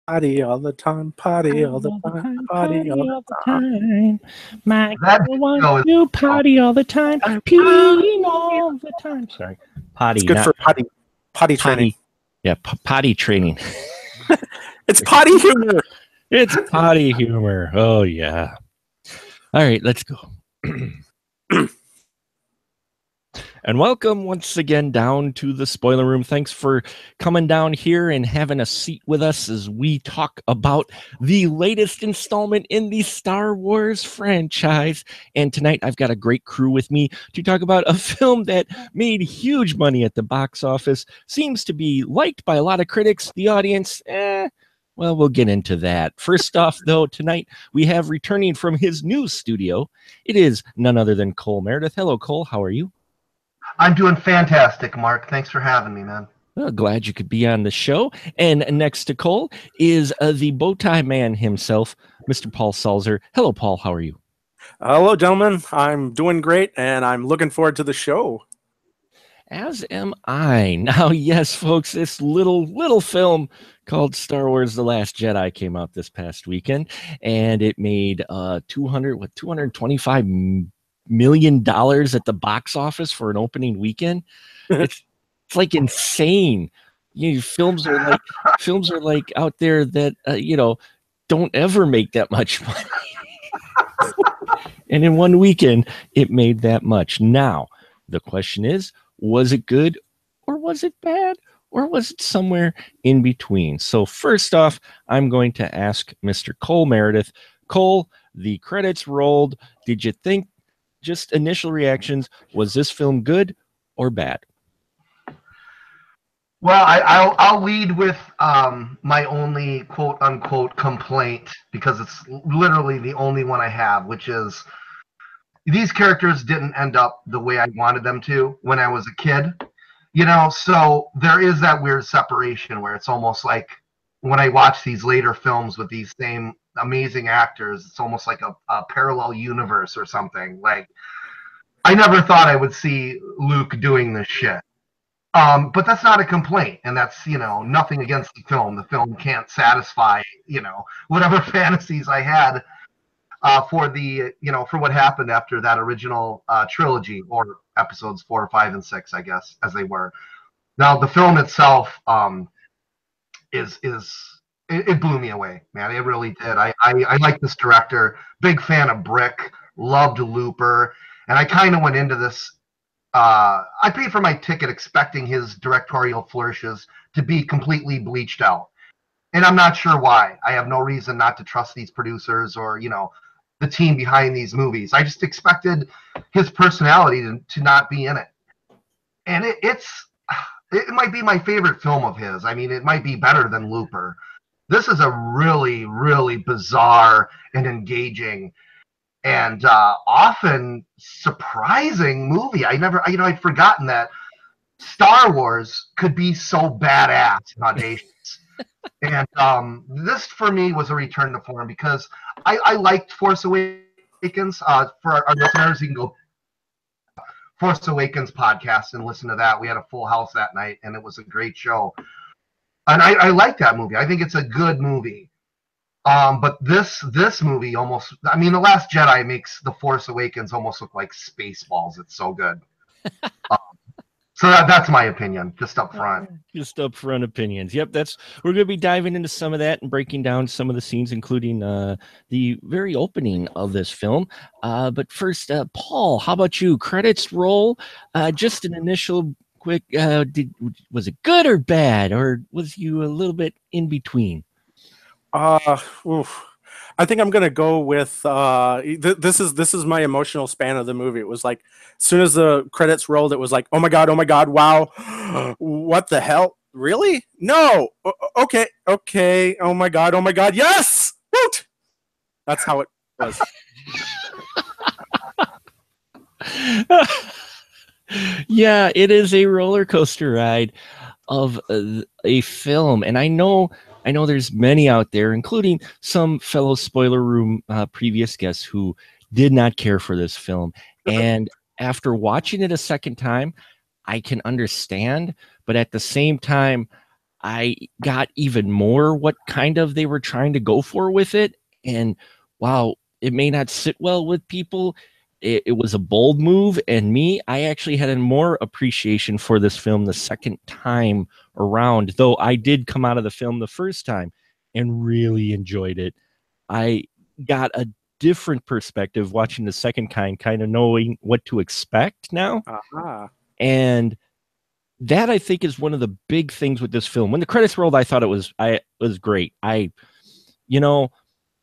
Party all the time, party all the time, party all all the the time. My That girl wants video is to party all the time, time. peeing all the time. Sorry, potty. It's good not for potty training. potty. Yeah, potty training. It's potty humor. It's potty humor. Oh yeah. All right, let's go. And welcome once again down to the spoiler room. Thanks for coming down here and having a seat with us as we talk about the latest installment in the Star Wars franchise. And tonight I've got a great crew with me to talk about a film that made huge money at the box office, seems to be liked by a lot of critics. The audience, well, we'll get into that. First off, though, tonight we have returning from his new studio. It is none other than Cole Meredith. Hello, Cole. How are you? I'm doing fantastic, Mark. Thanks for having me, man. Well, glad you could be on the show. And next to Cole is the Bowtie Man himself, Mr. Paul Salzer. Hello, Paul. How are you? Hello, gentlemen. I'm doing great, and I'm looking forward to the show. As am I. Now, yes, folks, this little film called Star Wars: The Last Jedi came out this past weekend, and it made $225 million at the box office for an opening weekend. It's like insane. Films are like out there that don't ever make that much money. And in one weekend, it made that much. Now, the question is, was it good or was it bad? Or was it somewhere in between? So first off, I'm going to ask Mr. Cole Meredith. Cole, the credits rolled. Did you think, just initial reactions, was this film good or bad? Well, I'll lead with my only quote-unquote complaint, because it's literally the only one I have, which is these characters didn't end up the way I wanted them to when I was a kid. So there is that weird separation where it's almost like when I watch these later films with these same amazing actors, it's almost like a parallel universe or something. Like, I never thought I would see Luke doing this shit. But that's not a complaint, and that's, nothing against the film. The film can't satisfy, whatever fantasies I had for what happened after that original trilogy, or episodes 4, 5, and 6, I guess, as they were. Now, the film itself it blew me away, man. It really did. I like this director, big fan of Brick, loved Looper, and I kind of went into this. I paid for my ticket expecting his directorial flourishes to be completely bleached out, and I'm not sure why. I have no reason not to trust these producers or the team behind these movies. I just expected his personality to not be in it, and it might be my favorite film of his. I mean, it might be better than Looper. This is a really, really bizarre and engaging and often surprising movie. I'd forgotten that Star Wars could be so badass and audacious. And this, for me, was a return to form, because I liked Force Awakens. For our listeners, you can go Force Awakens podcast and listen to that. We had a full house that night, and it was a great show. And I like that movie. I think it's a good movie. But this movie almost, The Last Jedi makes The Force Awakens almost look like Spaceballs. It's so good. So that's my opinion, just up front. Just up front opinions. Yep, we're going to be diving into some of that and breaking down some of the scenes, including the very opening of this film. But first, Paul, how about you? Credits roll. Just an initial quick. Was it good or bad, or was you a little bit in between? I think I'm gonna go with this is my emotional span of the movie. It was like, as soon as the credits rolled, it was like, oh my god, wow, what the hell, really? No, okay, oh my god, yes, woot! That's how it was. Yeah, it is a roller coaster ride of a film, and I know there's many out there, including some fellow spoiler room previous guests, who did not care for this film. And after watching it a second time, I can understand, but at the same time, I got even more what kind of they were trying to go for with it. And wow, it may not sit well with people. It was a bold move. And I actually had a more appreciation for this film the second time around, though I did come out of the film the first time and really enjoyed it. I got a different perspective watching the second kind of knowing what to expect now. Uh-huh. And that I think is one of the big things with this film. When the credits rolled, I thought it was great. It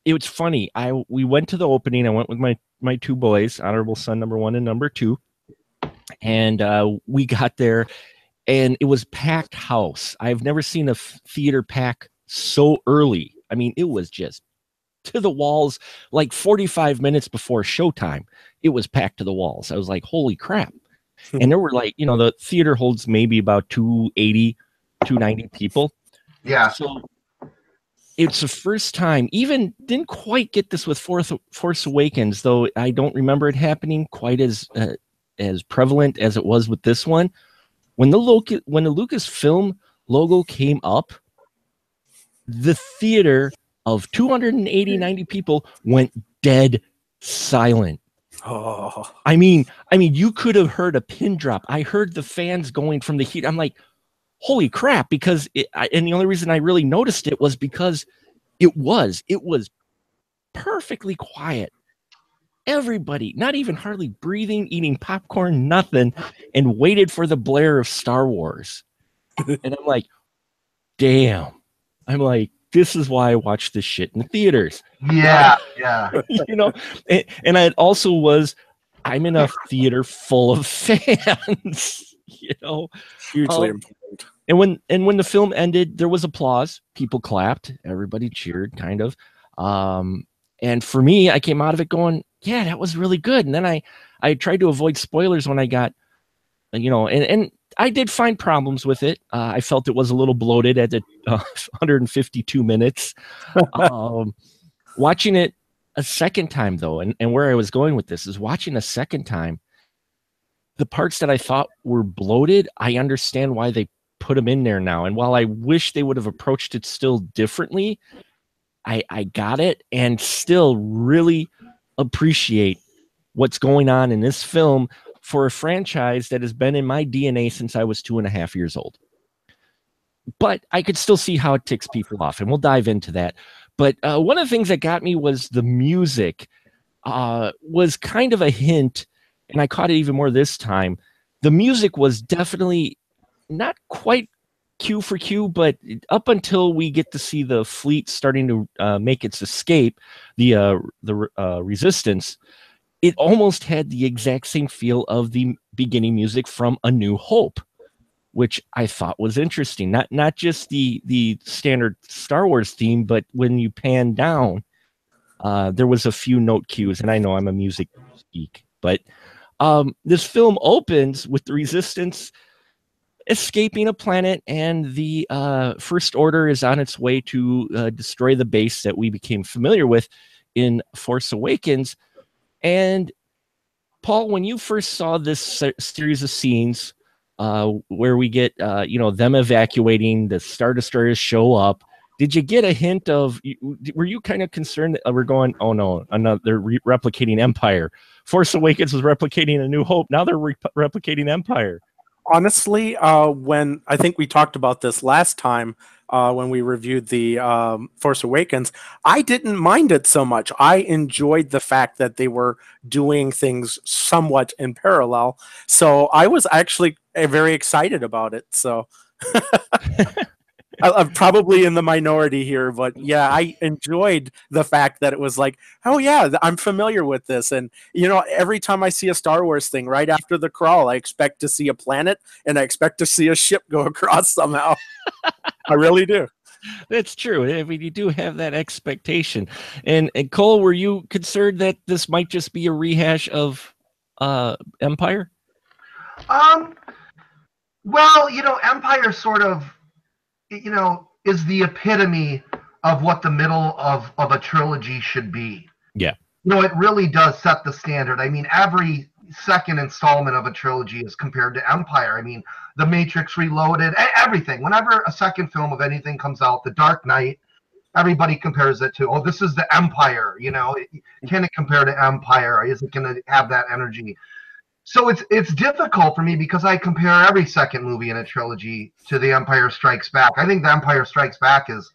was funny. We went to the opening. I went with my two boys, honorable son number 1 and number 2, and we got there, and it was packed house. I've never seen a theater pack so early. I mean, it was just to the walls, like 45 minutes before showtime. It was packed to the walls. I was like, holy crap. And there were the theater holds maybe about 280, 290 people. Yeah. So it's the first time, even didn't quite get this with Force Awakens, though I don't remember it happening quite as prevalent as it was with this one. When the Lucasfilm logo came up, the theater of 280, 90 people went dead silent. Oh, I mean, you could have heard a pin drop. I heard the fans going from the heat. I'm like, holy crap! Because and the only reason I really noticed it was because it was perfectly quiet. Everybody, not even hardly breathing, eating popcorn, nothing, and waited for the blare of Star Wars. And I'm like, damn. I'm like, this is why I watch this shit in the theaters. Yeah. And I also I'm in a theater full of fans, hugely important. And when the film ended, there was applause. People clapped. Everybody cheered, kind of. And for me, I came out of it going, yeah, that was really good. And then I tried to avoid spoilers when I got, and I did find problems with it. I felt it was a little bloated at the 152 minutes. Watching it a second time, though, and where I was going with this is watching a second time, the parts that I thought were bloated, I understand why they put them in there now. And while I wish they would have approached it still differently, I got it and still really appreciate what's going on in this film for a franchise that has been in my DNA since I was 2.5 years old. But I could still see how it ticks people off, and we'll dive into that. But one of the things that got me was the music was kind of a hint, and I caught it even more this time. The music was definitely not quite cue for cue, but up until we get to see the fleet starting to make its escape, the Resistance, it almost had the exact same feel of the beginning music from A New Hope, which I thought was interesting. Not just the standard Star Wars theme, but when you pan down, there was a few note cues, and I know I'm a music geek, but this film opens with the Resistance escaping a planet, and the First Order is on its way to destroy the base that we became familiar with in Force Awakens. And Paul, when you first saw this series of scenes where we get them evacuating, the Star Destroyers show up, did you get a hint of, were you kind of concerned that we're going, oh no, they're replicating Empire? Force Awakens was replicating A New Hope. Now they're replicating Empire. Honestly, when I think we talked about this last time when we reviewed the Force Awakens, I didn't mind it so much. I enjoyed the fact that they were doing things somewhat in parallel. So I was actually very excited about it. So I'm probably in the minority here, but yeah, I enjoyed the fact that it was like, oh yeah, I'm familiar with this. And, every time I see a Star Wars thing right after the crawl, I expect to see a planet and I expect to see a ship go across somehow. I really do. That's true. I mean, you do have that expectation. And Cole, were you concerned that this might just be a rehash of Empire? Well, Empire sort of, is the epitome of what the middle of a trilogy should be. Yeah. It really does set the standard. I mean, every second installment of a trilogy as compared to Empire. I mean, The Matrix Reloaded, everything. Whenever a second film of anything comes out, The Dark Knight, everybody compares it to, oh, this is the Empire. You know, can it compare to Empire? Is it going to have that energy? So it's difficult for me because I compare every second movie in a trilogy to The Empire Strikes Back. I think The Empire Strikes Back is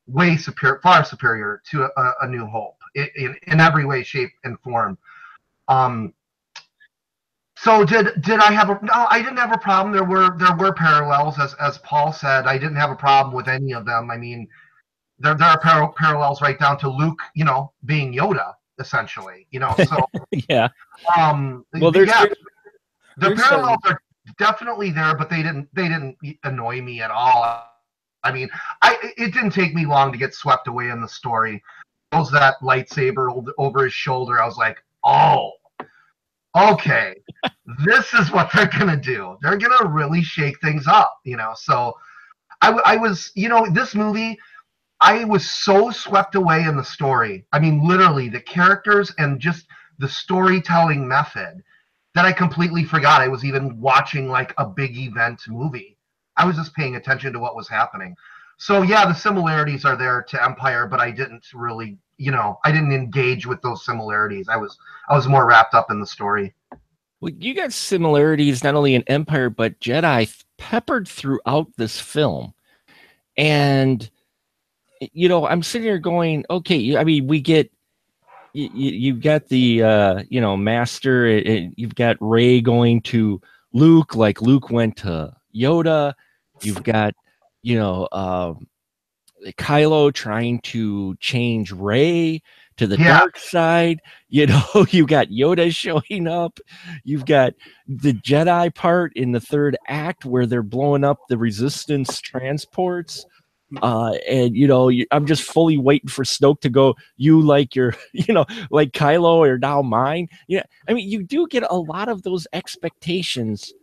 way superior, far superior to A New Hope in every way, shape, and form. So did I have a no? I didn't have a problem. There were parallels, as Paul said. I didn't have a problem with any of them. I mean, there are parallels right down to Luke, you know, being Yoda essentially. You know, so yeah. Well, the parallels are definitely there, but they didn't annoy me at all. I mean, it didn't take me long to get swept away in the story. Throws that lightsaber over his shoulder. I was like, oh, okay, this is what they're gonna do. They're gonna really shake things up, you know. So I was, you know, this movie, I was so swept away in the story. I mean, literally the characters and just the storytelling method that I completely forgot I was even watching like a big event movie. I was just paying attention to what was happening. So yeah, the similarities are there to Empire, but I didn't really, you know, I didn't engage with those similarities. I was more wrapped up in the story. Well, you got similarities not only in Empire but Jedi peppered throughout this film. And you know, I'm sitting here going, okay, I mean, we get you've got the you know, master, you've got Rey going to Luke like Luke went to Yoda. You've got, you know, Kylo trying to change Rey to the dark side. You know, you got Yoda showing up. You've got the Jedi part in the third act where they're blowing up the Resistance transports. And you know, I'm just fully waiting for Snoke to go, you like your, you know, like Kylo are now mine. Yeah, I mean, you do get a lot of those expectations,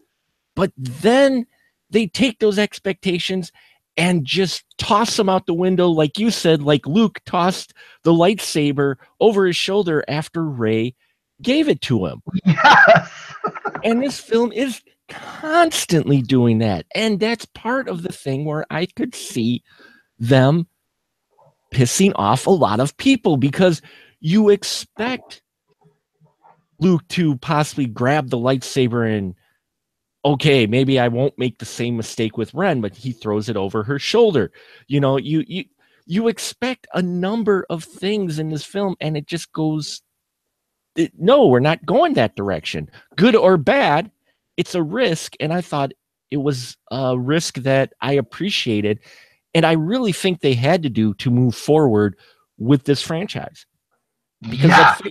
but then they take those expectations and just toss them out the window, like you said, like Luke tossed the lightsaber over his shoulder after Rey gave it to him. Yes. And this film is constantly doing that. And that's part of the thing where I could see them pissing off a lot of people, because you expect Luke to possibly grab the lightsaber and, okay, maybe I won't make the same mistake with Ren, but he throws it over her shoulder. You know, you expect a number of things in this film, and it just goes, no, we're not going that direction. Good or bad, it's a risk, and I thought it was a risk that I appreciated, and I really think they had to do to move forward with this franchise. Because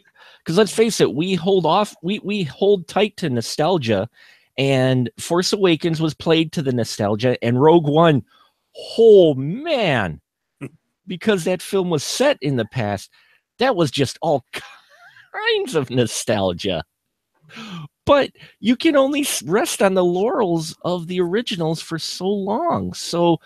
let's face it, we hold tight to nostalgia, and Force Awakens was played to the nostalgia, and Rogue One, oh man, because that film was set in the past, that was just all kinds of nostalgia. But you can only rest on the laurels of the originals for so long. So,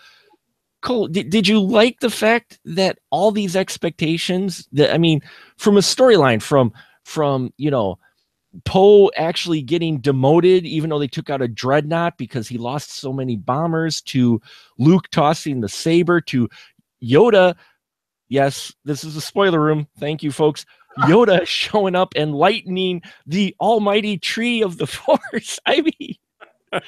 Cole, did you like the fact that all these expectations, that, I mean, from a storyline, from you know, Poe actually getting demoted, even though they took out a dreadnought because he lost so many bombers, to Luke tossing the saber, to Yoda, yes, this is a spoiler room, thank you folks, Yoda showing up and lightening the almighty tree of the Force. I mean,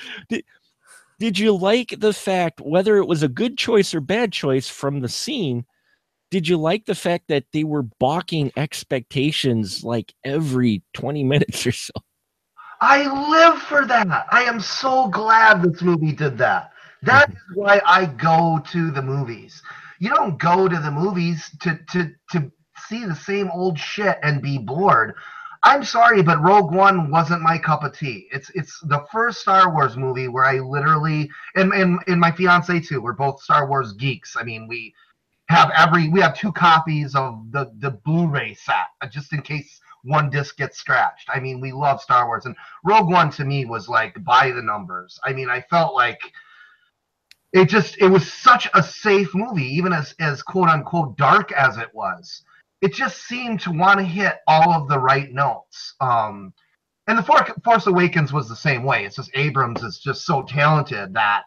did you like the fact, whether it was a good choice or bad choice from the scene, did you like the fact that they were balking expectations like every 20 minutes or so? I live for that. I am so glad this movie did that. That is why I go to the movies. You don't go to the movies to see the same old shit and be bored. I'm sorry, but Rogue One wasn't my cup of tea. It's the first Star Wars movie where I literally, and my fiance too, we're both Star Wars geeks. I mean, we have 2 copies of the Blu-ray set just in case one disc gets scratched. I mean, we love Star Wars, and Rogue One to me was like by the numbers. I mean, I felt like it was such a safe movie, even as quote unquote dark as it was. It just seemed to want to hit all of the right notes. And the Force Awakens was the same way. It's just Abrams is just so talented that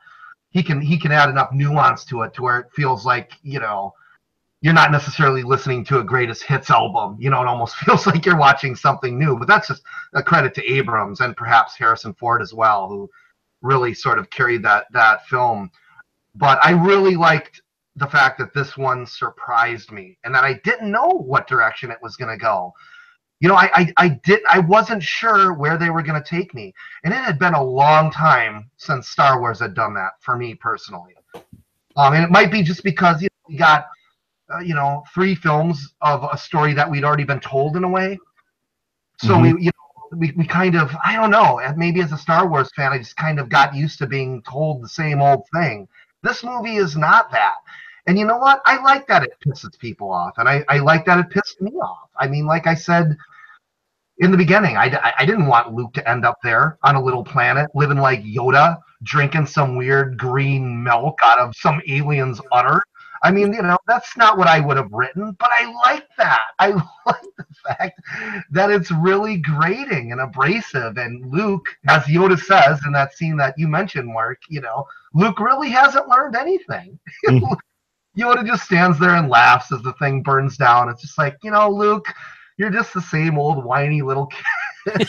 he can add enough nuance to it to where it feels like, you're not necessarily listening to a greatest hits album. It almost feels like you're watching something new. But that's just a credit to Abrams and perhaps Harrison Ford as well, who really sort of carried that film. But I really liked the fact that this one surprised me and that I didn't know what direction it was going to go. I wasn't sure where they were going to take me. And it had been a long time since Star Wars had done that for me personally. And it might be just because we got 3 films of a story that we'd already been told in a way. So we kind of, I don't know, maybe as a Star Wars fan, I just kind of got used to being told the same old thing. This movie is not that. And you know what? I like that it pisses people off. And I like that it pissed me off. I mean, like I said in the beginning, I didn't want Luke to end up there on a little planet, living like Yoda, drinking some weird green milk out of some alien's udder. I mean, that's not what I would have written, but I like that. I like the fact that it's really grating and abrasive. And Luke, as Yoda says in that scene that you mentioned, Mark, Luke really hasn't learned anything. Yoda just stands there and laughs as the thing burns down. It's just like, Luke, you're just the same old whiny little kid.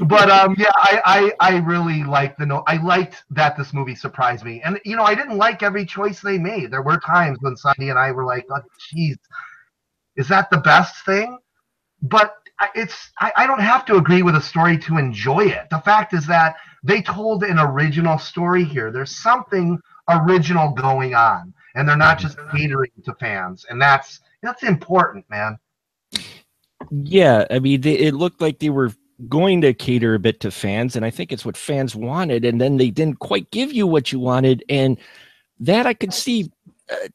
But yeah, I really liked I liked that this movie surprised me, and I didn't like every choice they made. There were times when Sandy and I were like, "Oh, geez, is that the best thing?" But I don't have to agree with a story to enjoy it. The fact is that they told an original story here. There's something original going on, and they're not just catering to fans, and that's important, man. Yeah, I mean, it looked like they were going to cater a bit to fans, and I think it's what fans wanted, and then they didn't quite give you what you wanted, and that I could see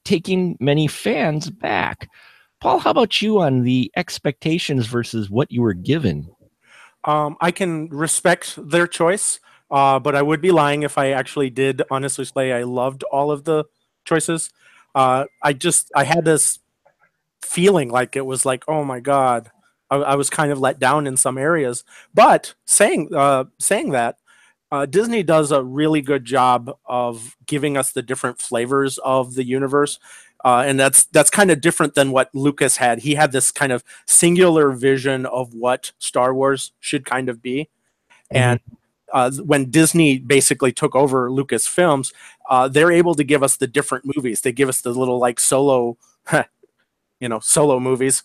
taking many fans back. Paul, how about you on the expectations versus what you were given? I can respect their choice, but I would be lying if I actually did honestly say I loved all of the choices. I had this feeling like it was like, oh my God, I was kind of let down in some areas. But saying that, Disney does a really good job of giving us the different flavors of the universe. And that's kind of different than what Lucas had. He had this kind of singular vision of what Star Wars should kind of be. And when Disney basically took over Lucasfilms, they're able to give us the different movies. They give us the little like solo movies,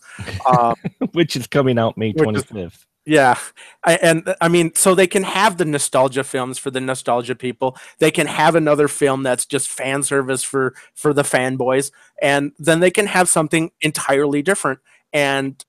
which is coming out May 25th. Yeah. I mean, so they can have the nostalgia films for the nostalgia people. They can have another film that's just fan service for the fanboys. And then they can have something entirely different. And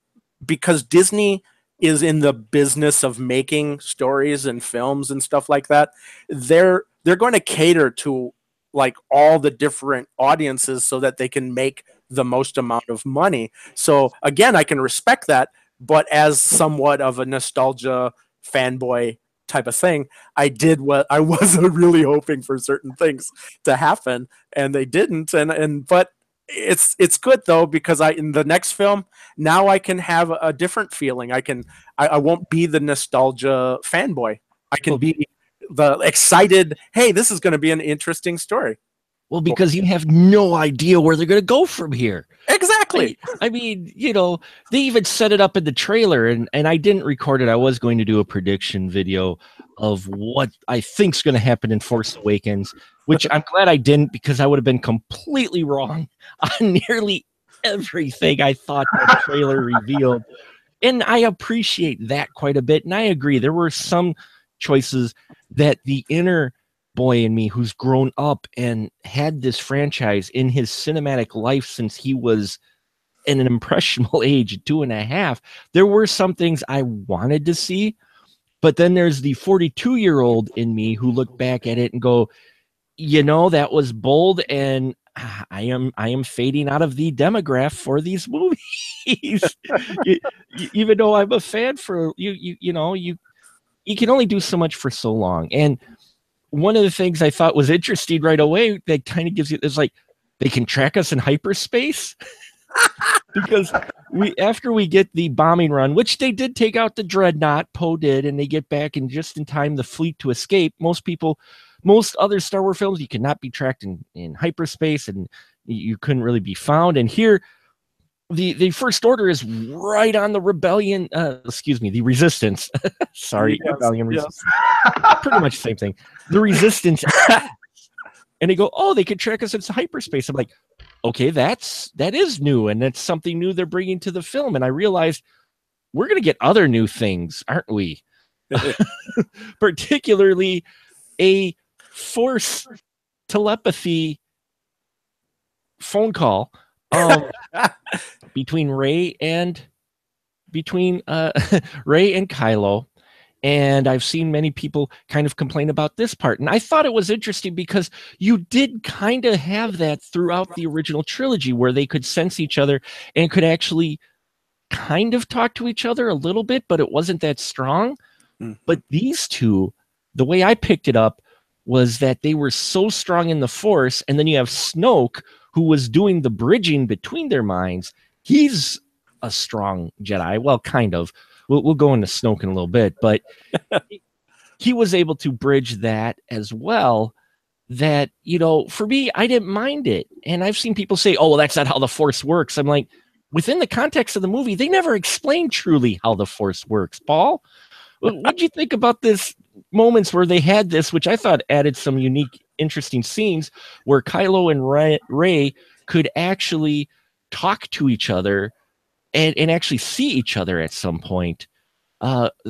because Disney is in the business of making stories and films and stuff like that, they're going to cater to like all the different audiences so that they can make the most amount of money. So again, I can respect that, but as somewhat of a nostalgia fanboy type of thing, I did what I was really hoping for certain things to happen, and they didn't. But it's good though, because in the next film now I can have a different feeling. I won't be the nostalgia fanboy. I can be the excited, hey, this is going to be an interesting story. Well, because you have no idea where they're going to go from here. Exactly. I mean, they even set it up in the trailer, and I didn't record it. I was going to do a prediction video of what I think's going to happen in Force Awakens, which I'm glad I didn't, because I would have been completely wrong on nearly everything I thought the trailer revealed. And I appreciate that quite a bit. And I agree. There were some choices that the inner boy in me, who's grown up and had this franchise in his cinematic life since he was in an impressionable age, 2.5, there were some things I wanted to see. But then there's the 42-year-old in me who looked back at it and go, that was bold, and I am fading out of the demographic for these movies. Even though I'm a fan for you can only do so much for so long. And one of the things I thought was interesting right away that kind of gives you, it's like they can track us in hyperspace. Because after we get the bombing run, which they did take out the dreadnought, Poe did, and they get back in just in time the fleet to escape. Most other Star Wars films, you could not be tracked in hyperspace, and you couldn't really be found. And here, the First Order is right on the rebellion. The Resistance. Sorry, Yes, rebellion. yes. Resistance. Pretty much the same thing. The Resistance. And they go, oh, they could track us into hyperspace. I'm like, okay, that is new, and that's something new they're bringing to the film. And I realized we're going to get other new things, aren't we? Particularly a force telepathy phone call between Rey and Kylo. And I've seen many people kind of complain about this part. And I thought it was interesting because you did kind of have that throughout the original trilogy where they could sense each other and could actually kind of talk to each other a little bit, but it wasn't that strong. But these two, the way I picked it up was that they were so strong in the Force. And then you have Snoke, who was doing the bridging between their minds. He's a strong Jedi. Well, kind of. We'll go into Snoke in a little bit, but he was able to bridge that as well. That, for me, I didn't mind it. And I've seen people say, oh, well, that's not how the Force works. I'm like, within the context of the movie, they never explain truly how the Force works. Paul, what do you think about this moments where they had this, which I thought added some unique, interesting scenes where Kylo and Rey could actually talk to each other and actually see each other at some point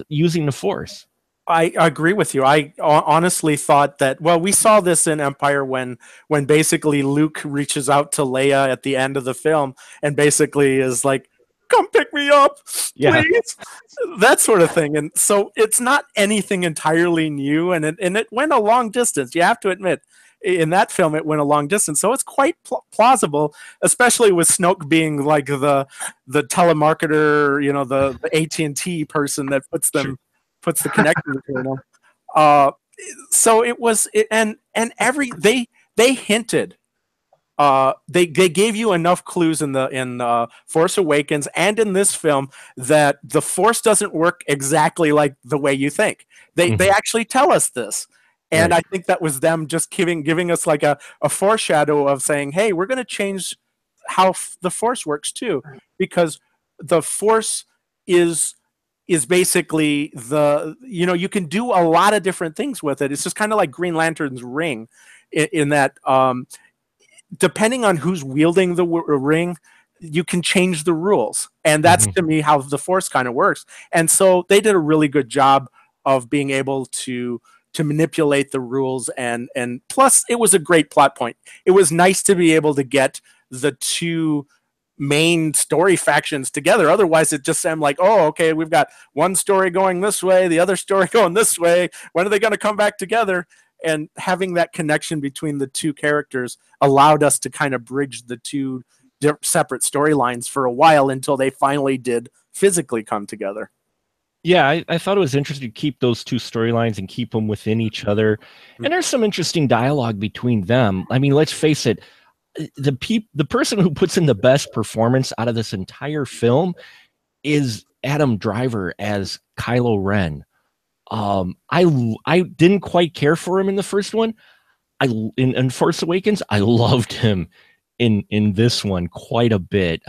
using the Force? I agree with you. I honestly thought that, well, we saw this in Empire when basically Luke reaches out to Leia at the end of the film and basically is like, come pick me up, please. Yeah. That sort of thing. And so it's not anything entirely new, and it went a long distance. You have to admit, in that film, it went a long distance. So it's quite plausible, especially with Snoke being like the telemarketer, the AT&T person that puts the connection between them. So it was, they hinted. They gave you enough clues in Force Awakens and in this film that the Force doesn't work exactly like the way you think. They actually tell us this. And right. I think that was them just giving us like a foreshadow of saying, hey, we're going to change how the Force works too, because the Force is basically you can do a lot of different things with it. It's just kind of like Green Lantern's ring in that depending on who's wielding the ring, you can change the rules. And that's to me how the Force kind of works. And so they did a really good job of being able to manipulate the rules, and plus it was a great plot point. It was nice to be able to get the two main story factions together. Otherwise it just seemed like, oh, okay, we've got one story going this way, the other story going this way. When are they going to come back together? And having that connection between the two characters allowed us to kind of bridge the two separate storylines for a while until they finally did physically come together. Yeah, I thought it was interesting to keep those two storylines and keep them within each other. And there's some interesting dialogue between them. I mean, let's face it, the person who puts in the best performance out of this entire film is Adam Driver as Kylo Ren. I didn't quite care for him in the first one. In Force Awakens, I loved him in this one quite a bit.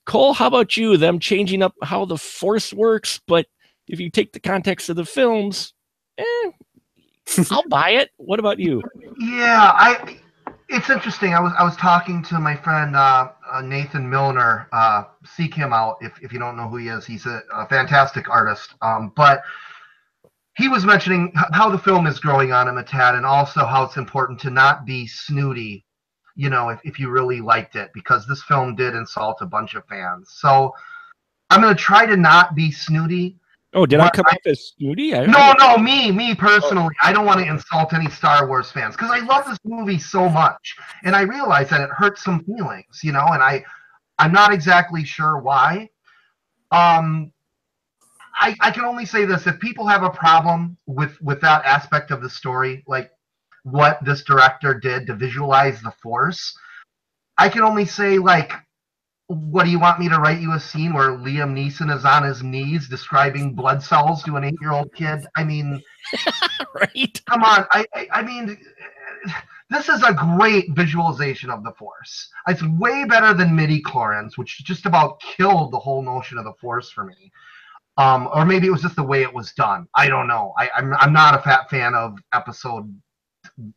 Cole, how about you? Them changing up how the Force works, but if you take the context of the films, I'll buy it. What about you? Yeah, it's interesting. I was talking to my friend Nathan Milner. Seek him out if you don't know who he is. He's a fantastic artist. But he was mentioning how the film is growing on him a tad, and also how it's important to not be snooty, if you really liked it, because this film did insult a bunch of fans. So I'm going to try to not be snooty. Oh, did I come off as snooty? No, me personally. I don't want to insult any Star Wars fans because I love this movie so much. And I realize that it hurts some feelings, and I'm not exactly sure why. I can only say this: if people have a problem with that aspect of the story, like what this director did to visualize the Force, I can only say, like, what do you want me to write you a scene where Liam Neeson is on his knees describing blood cells to an 8-year-old kid? I mean, Right? come on. I mean, this is a great visualization of the Force. It's way better than midi-chlorians, which just about killed the whole notion of the Force for me. Or maybe it was just the way it was done. I don't know. I'm not a fat fan of episode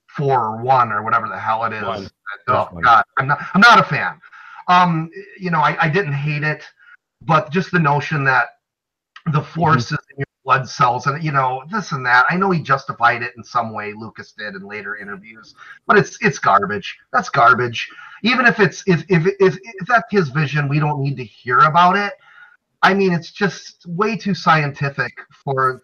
4 or 1 or whatever the hell it is. One. Oh God, I'm not a fan. I didn't hate it, but just the notion that the Force is in your blood cells and this and that. I know he justified it in some way, Lucas did in later interviews, but it's garbage. That's garbage. Even if if that's his vision, we don't need to hear about it. I mean, it's just way too scientific for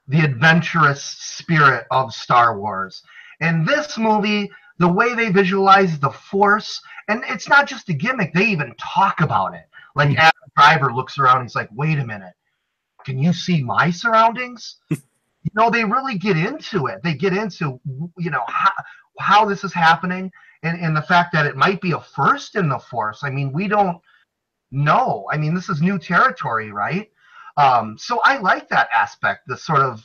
the adventurous spirit of Star Wars. And this movie, the way they visualize the Force, and it's not just a gimmick, they even talk about it. Like Adam Driver looks around, he's like, wait a minute, can you see my surroundings? They really get into it. They get into, how this is happening and the fact that it might be a first in the Force. I mean, we don't know. I mean, this is new territory, right? So I like that aspect, the sort of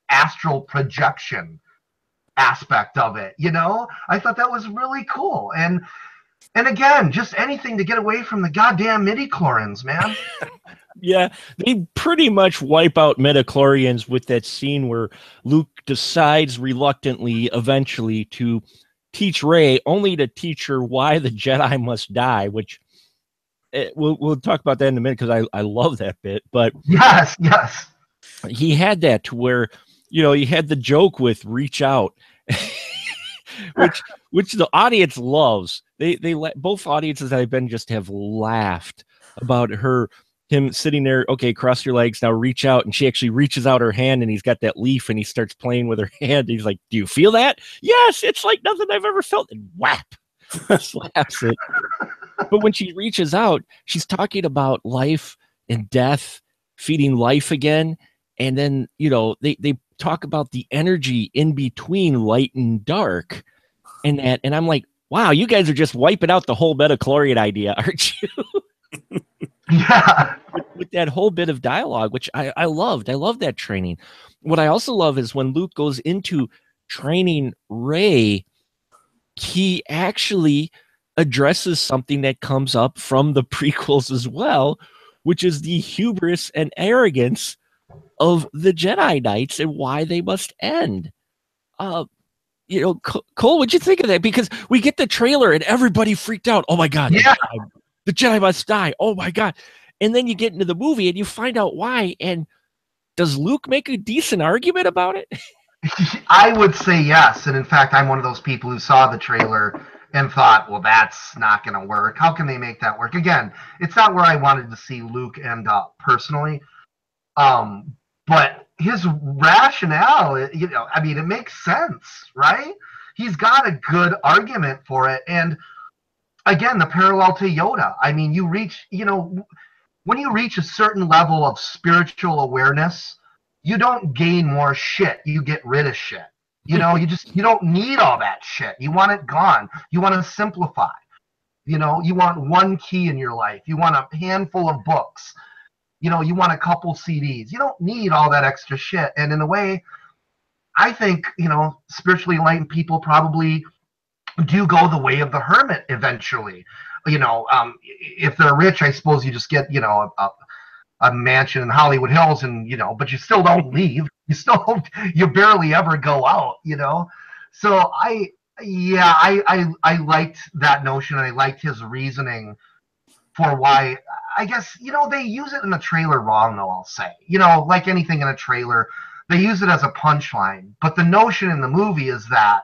astral projection aspect of it. I thought that was really cool. And again, just anything to get away from the goddamn midi-chlorians, man. Yeah, they pretty much wipe out midichlorians with that scene where Luke decides reluctantly eventually to teach Rey, only to teach her why the Jedi must die, which we'll talk about that in a minute because I love that bit. But yes, he had that to where he had the joke with reach out, which the audience loves. They both audiences I've been just have laughed about him sitting there. Okay, cross your legs now, reach out, and she actually reaches out her hand, and he's got that leaf, and he starts playing with her hand. He's like, "Do you feel that?" Yes, it's like nothing I've ever felt. And whap, slaps it. But when she reaches out, she's talking about life and death, feeding life again. And then, they talk about the energy in between light and dark. And I'm like, wow, you guys are just wiping out the whole midichlorian idea, aren't you? Yeah. With that whole bit of dialogue, which I loved. I love that training. What I also love is when Luke goes into training Rey, he actually addresses something that comes up from the prequels as well, which is the hubris and arrogance of the Jedi Knights and why they must end. Cole, what'd you think of that? Because we get the trailer and everybody freaked out. Oh my God, yeah, the Jedi must die. Oh my God. And then you get into the movie and you find out why. And does Luke make a decent argument about it? I would say yes. And in fact, I'm one of those people who saw the trailer and thought, well, that's not going to work. How can they make that work? Again, it's not where I wanted to see Luke end up personally. But his rationale, it makes sense, right? He's got a good argument for it. And again, the parallel to Yoda. I mean, when you reach a certain level of spiritual awareness, you don't gain more shit. You get rid of shit. You don't need all that shit. You want it gone. You want to simplify. You want one key in your life. You want a handful of books. You want a couple CDs. You don't need all that extra shit. And in a way, I think, spiritually enlightened people probably do go the way of the hermit eventually. If they're rich, I suppose you just get, a mansion in Hollywood Hills and, but you still don't leave. You barely ever go out, So I liked that notion, and I liked his reasoning for why. I guess, they use it in the trailer wrong, though, I'll say. Like anything in a trailer, they use it as a punchline. But the notion in the movie is that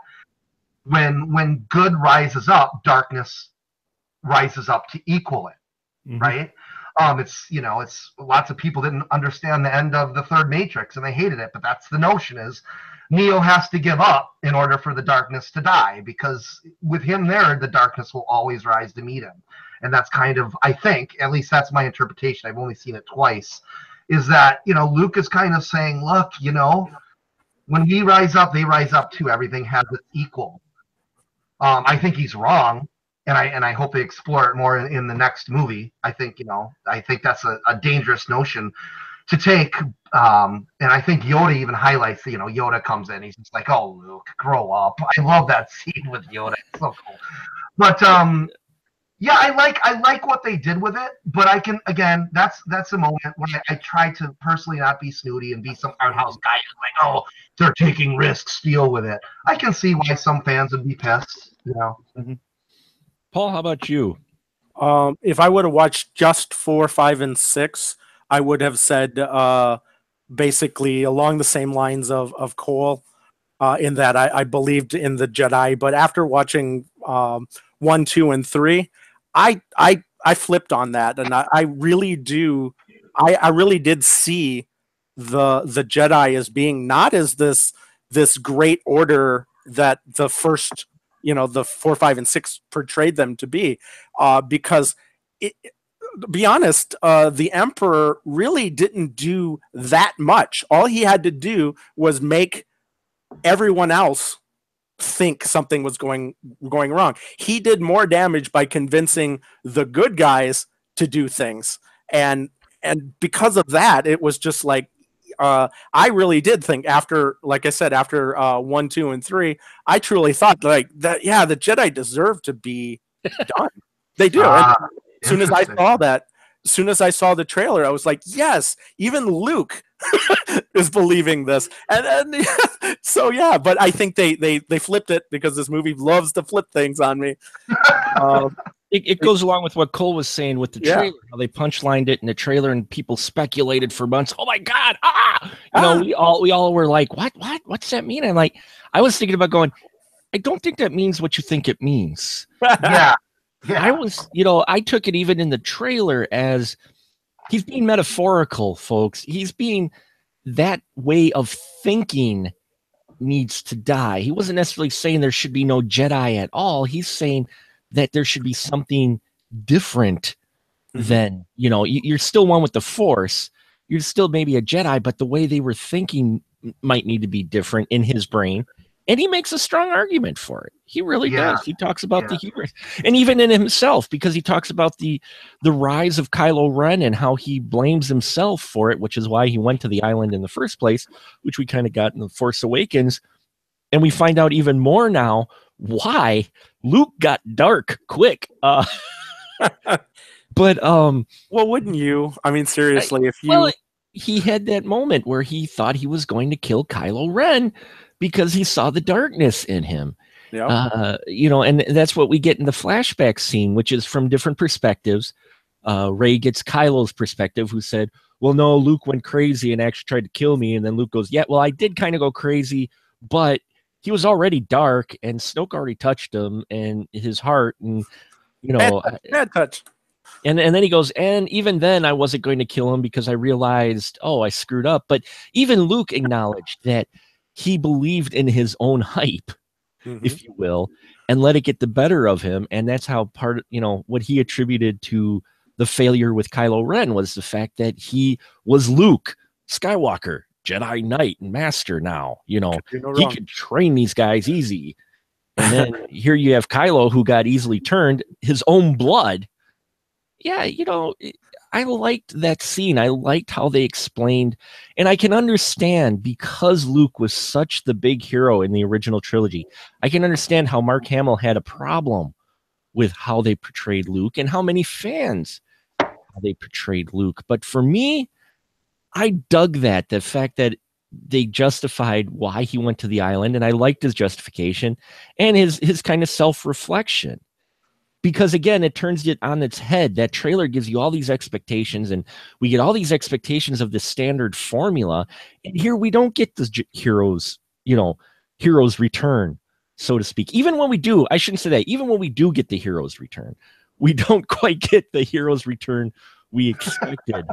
when good rises up, darkness rises up to equal it, right? It's lots of people didn't understand the end of the third Matrix and they hated it, but that's the notion is Neo has to give up in order for the darkness to die, because with him there, the darkness will always rise to meet him. And that's kind of, I think, at least that's my interpretation. I've only seen it twice, is that, Luke is kind of saying, look, when we rise up, they rise up too. Everything has its equal. I think he's wrong. and I hope they explore it more in the next movie. I think that's a dangerous notion to take. And I think Yoda even highlights, Yoda comes in, he's just like, "Oh, Luke, grow up." I love that scene with Yoda. It's so cool. But yeah, I like what they did with it. But I can, again, that's a moment when I try to personally not be snooty and be some art house guy who's like, "Oh, they're taking risks, deal with it." I can see why some fans would be pissed. Mm-hmm. Paul, how about you? If I would have watched just 4, 5, and 6, I would have said basically along the same lines of Cole, in that I believed in the Jedi. But after watching 1, 2, and 3, I flipped on that, and I really do. I really did see the Jedi as being not as this great order that the first, the 4, 5, and 6 portrayed them to be, because to be honest, the Emperor really didn't do that much. All he had to do was make everyone else think something was going wrong. He did more damage by convincing the good guys to do things, and because of that, it was just like, I really did think after, like I said, after 1, 2, and 3, I truly thought like that. Yeah, the Jedi deserve to be done. They do. And as soon as I saw that, as soon as I saw the trailer, I was like, yes, even Luke is believing this. And so yeah, but I think they flipped it because this movie loves to flip things on me. It goes along with what Cole was saying with the trailer. How they punchlined it in the trailer, and people speculated for months. Oh my God! We all were like, what's that mean? And like, I was thinking about going, I don't think that means what you think it means. Yeah. I took it even in the trailer as he's being metaphorical, folks. He's being, that way of thinking needs to die. He wasn't necessarily saying there should be no Jedi at all. He's saying that there should be something different than, you're still one with the Force. You're still maybe a Jedi, but the way they were thinking might need to be different in his brain. And he makes a strong argument for it. He really does. He talks about the hubris, and even in himself, because he talks about the rise of Kylo Ren and how he blames himself for it, which is why he went to the island in the first place, which we kind of got in The Force Awakens. And we find out even more now why Luke got dark quick. But well, wouldn't you? I mean, seriously, if you he had that moment where he thought he was going to kill Kylo Ren because he saw the darkness in him. Yeah. And that's what we get in the flashback scene, which is from different perspectives. Rey gets Kylo's perspective, who said, well, no, Luke went crazy and actually tried to kill me. And then Luke goes, yeah, well, I did kind of go crazy, but he was already dark and Snoke already touched him and his heart. And, bad touch. And then he goes, and even then I wasn't going to kill him because I realized, I screwed up. But even Luke acknowledged that he believed in his own hype, if you will, and let it get the better of him. And that's how what he attributed to the failure with Kylo Ren was the fact that he was Luke Skywalker, Jedi Knight and Master now. He could train these guys easy. And then here you have Kylo, who got easily turned, his own blood. Yeah, I liked that scene. I liked how they explained, and I can understand, because Luke was such the big hero in the original trilogy, I can understand how Mark Hamill had a problem with how they portrayed Luke and how many fans how they portrayed Luke. But for me, I dug the fact that they justified why he went to the island, and I liked his justification and his kind of self-reflection. Because again, it turns it on its head. That trailer gives you all these expectations, and we get all these expectations of the standard formula. And here we don't get the heroes return, so to speak. Even when we do, I shouldn't say that. Even when we do get the heroes return, we don't quite get the heroes return we expected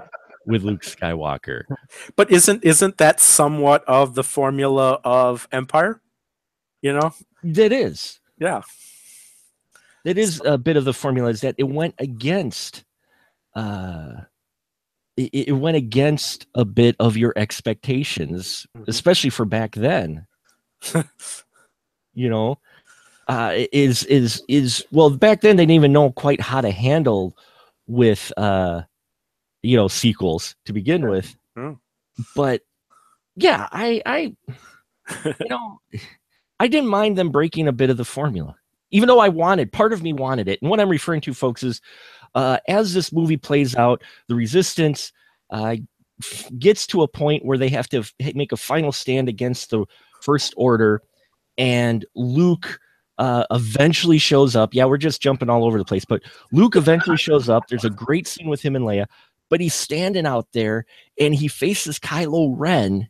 with Luke Skywalker. But isn't that somewhat of the formula of Empire? That is. Yeah. It is a bit of the formula, is that it went against it went against a bit of your expectations, especially for back then. is well, back then they didn't even know quite how to handle with sequels to begin with. But yeah, I I didn't mind them breaking a bit of the formula, even though part of me wanted it. And what I'm referring to, folks, is as this movie plays out, the Resistance gets to a point where they have to make a final stand against the First Order, and Luke eventually shows up. Yeah, we're just jumping all over the place, but Luke eventually shows up. There's a great scene with him and Leia, but he's standing out there and he faces Kylo Ren,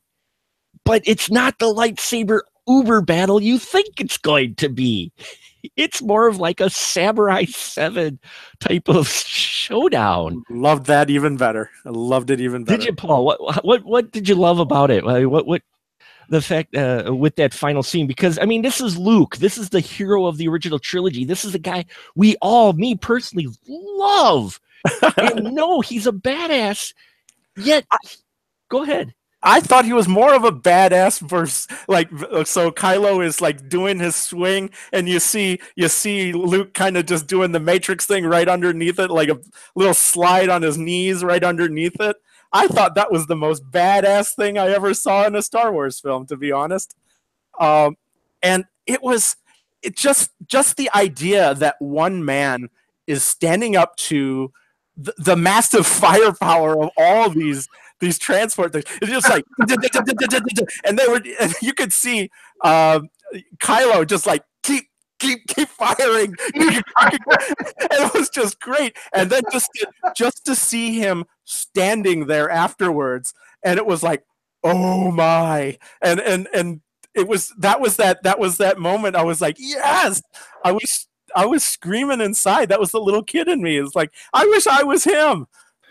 but it's not the lightsaber uber battle you think it's going to be. It's more of like a Samurai 7 type of showdown. Loved that even better. I loved it even better. Did you, Paul? What did you love about it? What the fact with that final scene? Because I mean, this is Luke. This is the hero of the original trilogy. This is the guy me personally, love. And no, he's a badass. Yet, go ahead. I thought he was more of a badass versus so Kylo is like doing his swing and you see Luke kind of just doing the Matrix thing right underneath it, like a little slide on his knees right underneath it. I thought that was the most badass thing I ever saw in a Star Wars film, to be honest. And it just the idea that one man is standing up to the massive firepower of all these transport things. It's just like, and you could see Kylo just like keep firing. And it was just great. And then just to see him standing there afterwards, and it was like, oh my, and it was that was that moment. I was like, yes, I was screaming inside. That was the little kid in me. It's like, I wish I was him.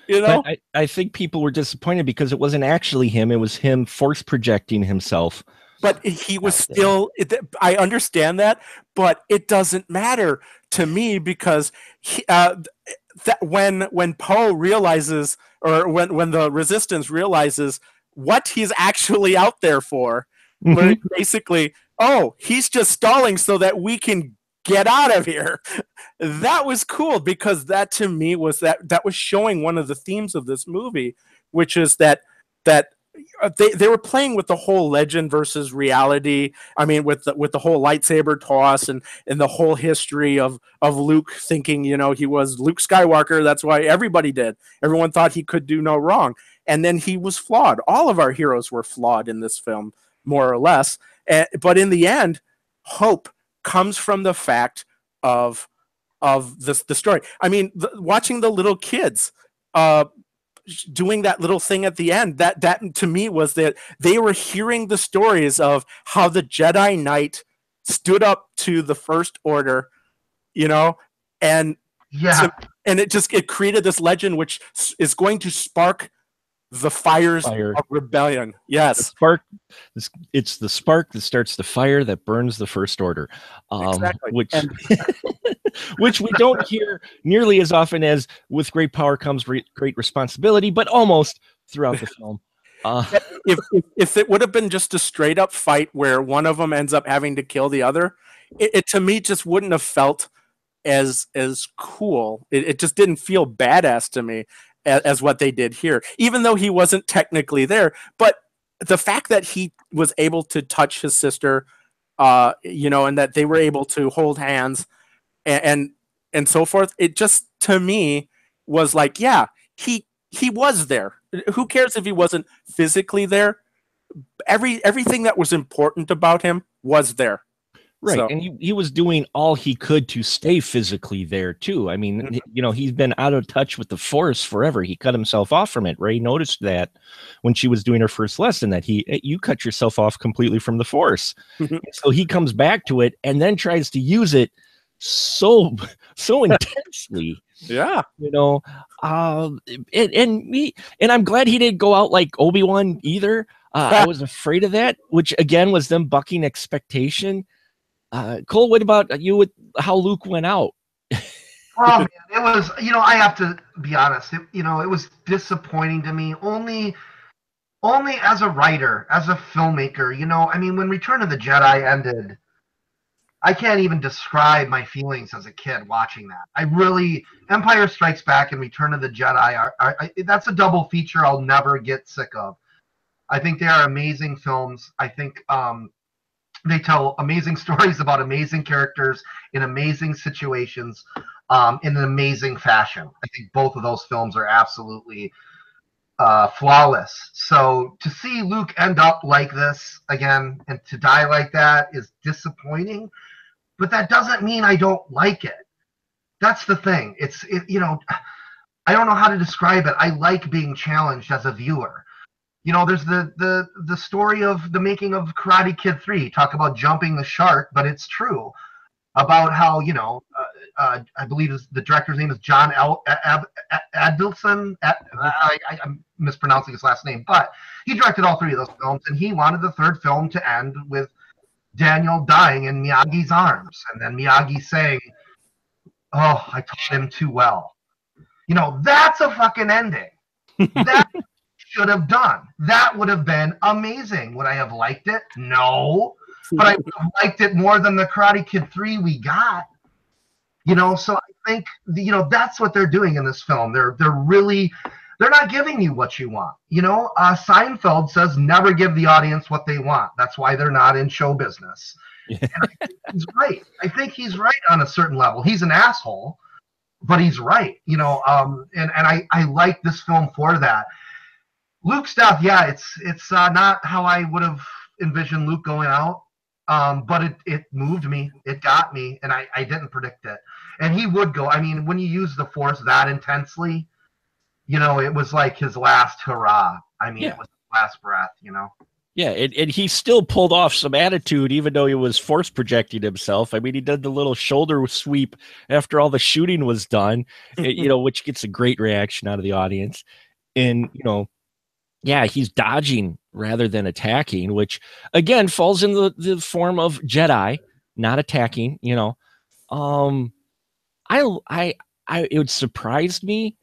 But I think people were disappointed because it wasn't actually him. It was him force projecting himself. But he was still, I understand that, but it doesn't matter to me because that when Poe realizes, or when the Resistance realizes what he's actually out there for, where basically, he's just stalling so that we can get out of here. That was cool because that to me was that was showing one of the themes of this movie, which is that they were playing with the whole legend versus reality. I mean, with the whole lightsaber toss and the whole history of Luke thinking, he was Luke Skywalker. That's why everybody did. Everyone thought he could do no wrong. And then he was flawed. All of our heroes were flawed in this film, more or less. But in the end, hope comes from the fact of the story. I mean, watching the little kids doing that little thing at the end, that to me was that they were hearing the stories of how the Jedi Knight stood up to the First Order, and it created this legend which is going to spark the fires of rebellion. Yes. It's the spark that starts the fire that burns the First Order. Exactly. Which we don't hear nearly as often as with great power comes great responsibility, but almost throughout the film. If it would have been just a straight up fight where one of them ends up having to kill the other, it to me just wouldn't have felt as cool. It just didn't feel badass to me as what they did here, even though he wasn't technically there. But the fact that he was able to touch his sister, and that they were able to hold hands and so forth, it just to me was like, yeah, he was there. Who cares if he wasn't physically there? Everything that was important about him was there. Right. So. And he was doing all he could to stay physically there too. I mean, he's been out of touch with the Force forever. He cut himself off from it. Rey noticed that when she was doing her first lesson, that you cut yourself off completely from the Force. So he comes back to it and then tries to use it so intensely. Yeah. And I'm glad he didn't go out like Obi-Wan either. I was afraid of that, which again was them bucking expectation. Cole, what about you with how Luke went out? Oh man, it was, I have to be honest, it was disappointing to me only as a writer, as a filmmaker. I mean, when Return of the Jedi ended, I can't even describe my feelings as a kid watching that. Empire Strikes Back and Return of the Jedi that's a double feature I'll never get sick of. I think they are amazing films. I think they tell amazing stories about amazing characters in amazing situations in an amazing fashion. I think both of those films are absolutely flawless. So to see Luke end up like this again and to die like that is disappointing, but that doesn't mean I don't like it. That's the thing. I don't know how to describe it. I like being challenged as a viewer. There's the story of the making of Karate Kid 3. Talk about jumping the shark, but it's true about how, I believe the director's name is John Adelson. I'm mispronouncing his last name, but he directed all three of those films, and he wanted the third film to end with Daniel dying in Miyagi's arms, and then Miyagi saying, "Oh, I taught him too well." That's a fucking ending. That should have done. That would have been amazing. Would I have liked it? No. But I would have liked it more than the Karate Kid 3 we got. So I think that's what they're doing in this film. They're not giving you what you want. Seinfeld says never give the audience what they want. That's why they're not in show business. And I think he's right. I think he's right on a certain level. He's an asshole, but he's right. And I like this film for that. Luke's death, yeah, it's not how I would have envisioned Luke going out, but it moved me, it got me, and I didn't predict it. And he would go. I mean, when you use the Force that intensely, it was like his last hurrah. I mean, It was his last breath. Yeah, and he still pulled off some attitude, even though he was Force projecting himself. I mean, he did the little shoulder sweep after all the shooting was done, which gets a great reaction out of the audience, and yeah, he's dodging rather than attacking, which again falls in the form of Jedi, not attacking. It surprised me,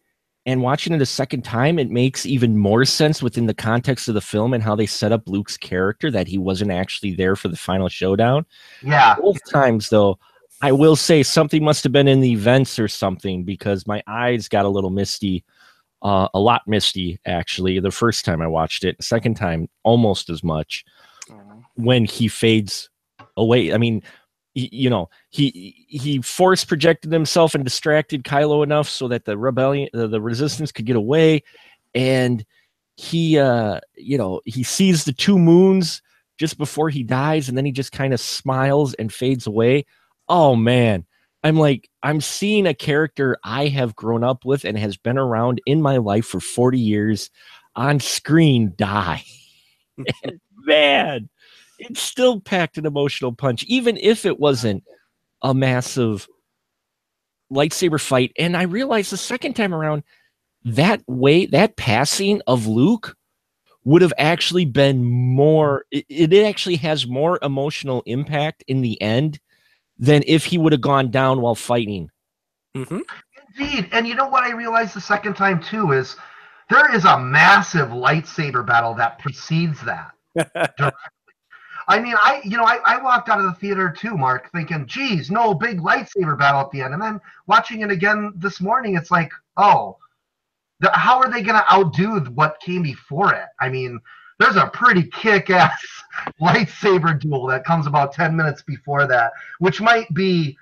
and watching it a second time, it makes even more sense within the context of the film and how they set up Luke's character that he wasn't actually there for the final showdown. Yeah. Both times, though, I will say something must have been in the events or something, because my eyes got a little misty. A lot misty, actually, the first time I watched it. The second time, almost as much, when he fades away. I mean, he force projected himself and distracted Kylo enough so that the rebellion, the resistance could get away. And he sees the two moons just before he dies, and then he just kind of smiles and fades away. Oh, man. I'm seeing a character I have grown up with and has been around in my life for 40 years on screen die. And man, it still packed an emotional punch, even if it wasn't a massive lightsaber fight. And I realized the second time around that passing of Luke would have actually been more, it actually has more emotional impact in the end than if he would have gone down while fighting. Mm-hmm. Indeed. And you know what I realized the second time too is there is a massive lightsaber battle that precedes that. Directly. I mean, I walked out of the theater too, Mark, thinking, geez, no big lightsaber battle at the end. And then watching it again this morning, it's like, oh, how are they going to outdo what came before it? I mean, there's a pretty kick-ass lightsaber duel that comes about 10 minutes before that, which might be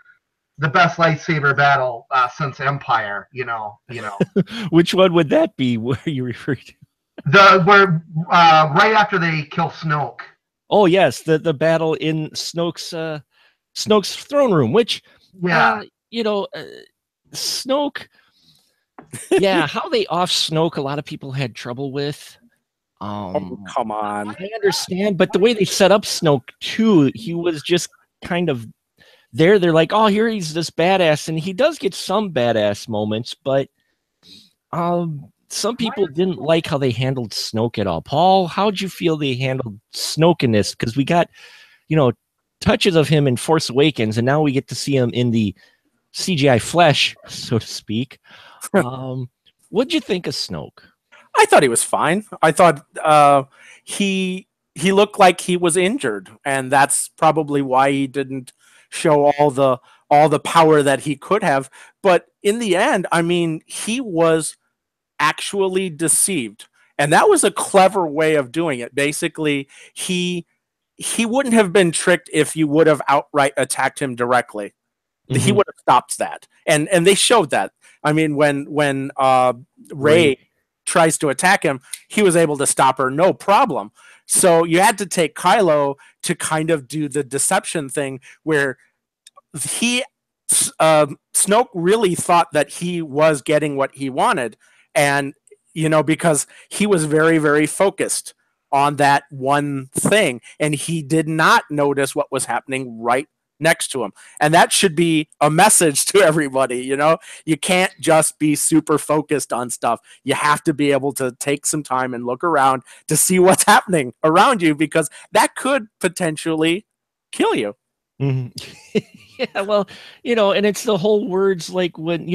the best lightsaber battle since Empire. Which one would that be? Where you refer to? Right after they kill Snoke. Oh yes, the battle in Snoke's throne room, which Snoke. Yeah, how they off Snoke, a lot of people had trouble with. Come on. I understand, but the way they set up Snoke too, he was just kind of there. They're like, oh, here he's this badass, and he does get some badass moments, but some people didn't like how they handled Snoke at all. Paul, how'd you feel they handled Snoke in this? Because we got, touches of him in Force Awakens, and now we get to see him in the CGI flesh, so to speak. What'd you think of Snoke? I thought he was fine. I thought he looked like he was injured, and that's probably why he didn't show all the power that he could have. But in the end, I mean, he was actually deceived. And that was a clever way of doing it. Basically, he wouldn't have been tricked if you would have outright attacked him directly. He would have stopped that. And they showed that. I mean, when Rey tries to attack him, he was able to stop her, no problem. So you had to take Kylo to kind of do the deception thing where Snoke really thought that he was getting what he wanted. And, you know, because he was very, very focused on that one thing. And he did not notice what was happening right next to him. And that should be a message to everybody. You know, you can't just be super focused on stuff. You have to be able to take some time and look around to see what's happening around you, because that could potentially kill you. Yeah, well, you know, and it's the whole words like when,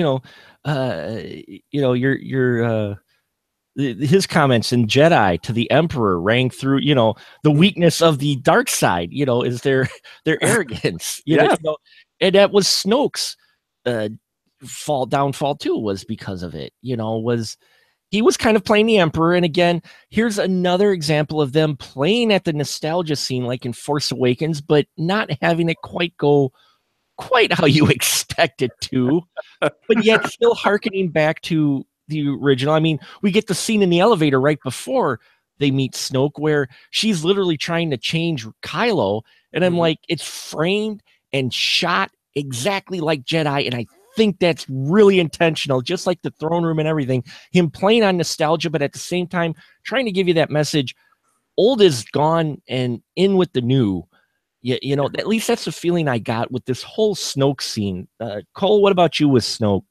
his comments in Jedi to the Emperor rang through, you know, the weakness of the dark side, you know, is their arrogance, you know, and that was Snoke's downfall too, was because of it, you know, he was kind of playing the Emperor. And again, here's another example of them playing at the nostalgia scene, like in Force Awakens, but not having it go quite how you expect it to, but yet still hearkening back to the original. I mean, we get the scene in the elevator right before they meet Snoke where she's literally trying to change Kylo. And I'm like, it's framed and shot exactly like Jedi. And I think that's really intentional, just like the throne room and everything, him playing on nostalgia, but at the same time, trying to give you that message. Old is gone and in with the new. Yeah, you know, at least that's the feeling I got with this whole Snoke scene. Cole, what about you with Snoke?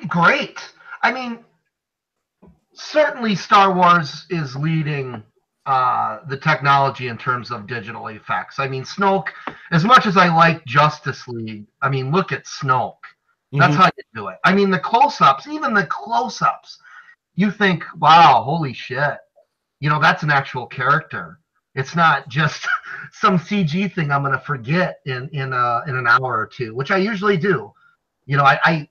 Great. I mean, certainly Star Wars is leading the technology in terms of digital effects. I mean, Snoke, as much as I like Justice League, I mean, look at Snoke. That's how you do it. I mean, the close-ups, even the close-ups, you think, wow, holy shit. You know, that's an actual character. It's not just some CG thing I'm going to forget in an hour or two, which I usually do. You know, I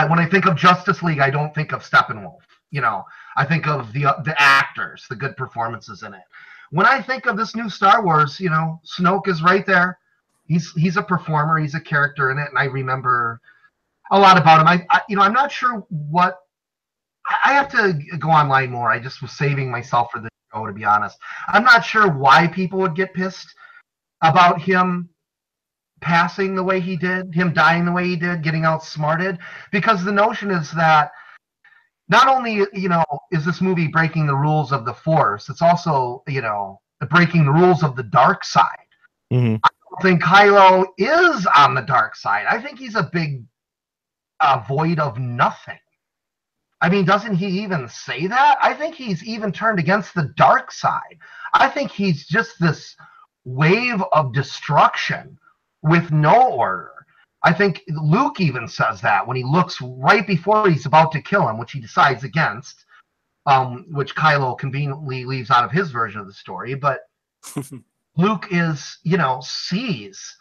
when I think of Justice League, I don't think of Steppenwolf. You know, I think of the actors, the good performances in it. When I think of this new Star Wars, you know, Snoke is right there. He's a performer. He's a character in it, and I remember a lot about him. I'm not sure what. I have to go online more. I just was saving myself for the show, to be honest. I'm not sure why people would get pissed about him passing the way he did, him dying the way he did, getting outsmarted, because the notion is that not only, you know, is this movie breaking the rules of the Force, it's also, you know, breaking the rules of the dark side. I don't think Kylo is on the dark side. I think he's a big void of nothing. I mean, doesn't he even say that? I think he's even turned against the dark side. I think he's just this wave of destruction with no order. I think Luke even says that when he looks right before he's about to kill him, which he decides against, which Kylo conveniently leaves out of his version of the story. But Luke sees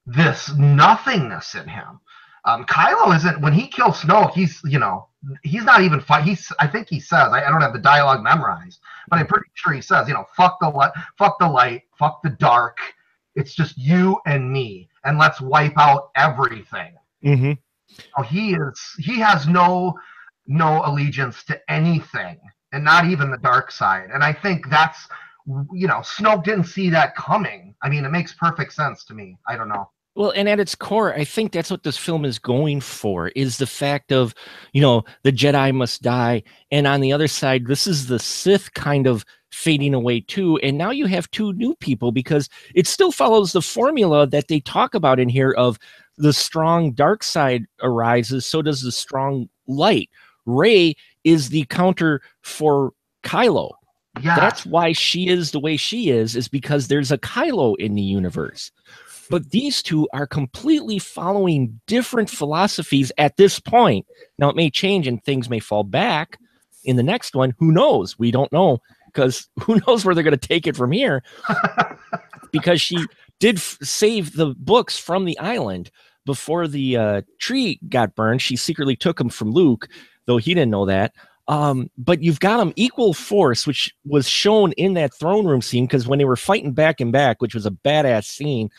this nothingness in him. Kylo isn't, when he kills Snoke, he's not even fight. I think he says, I don't have the dialogue memorized, but I'm pretty sure he says, you know, fuck the light, fuck the dark. It's just you and me, and let's wipe out everything. So he has no allegiance to anything, and not even the dark side. And I think that's, you know, Snoke didn't see that coming. I mean, it makes perfect sense to me. I don't know. Well, and at its core, I think that's what this film is going for, is the fact of, you know, the Jedi must die. And on the other side, this is the Sith kind of fading away too. And now you have two new people, because it still follows the formula that they talk about in here of the strong dark side arises, so does the strong light. Rey is the counter for Kylo. Yeah. That's why she is the way she is because there's a Kylo in the universe. But these two are completely following different philosophies at this point. Now, it may change and things may fall back in the next one. Who knows? We don't know, because who knows where they're going to take it from here. because she did save the books from the island before the tree got burned. She secretly took them from Luke, though he didn't know that. But you've got them equal force, which was shown in that throne room scene, because when they were fighting back and back, which was a badass scene,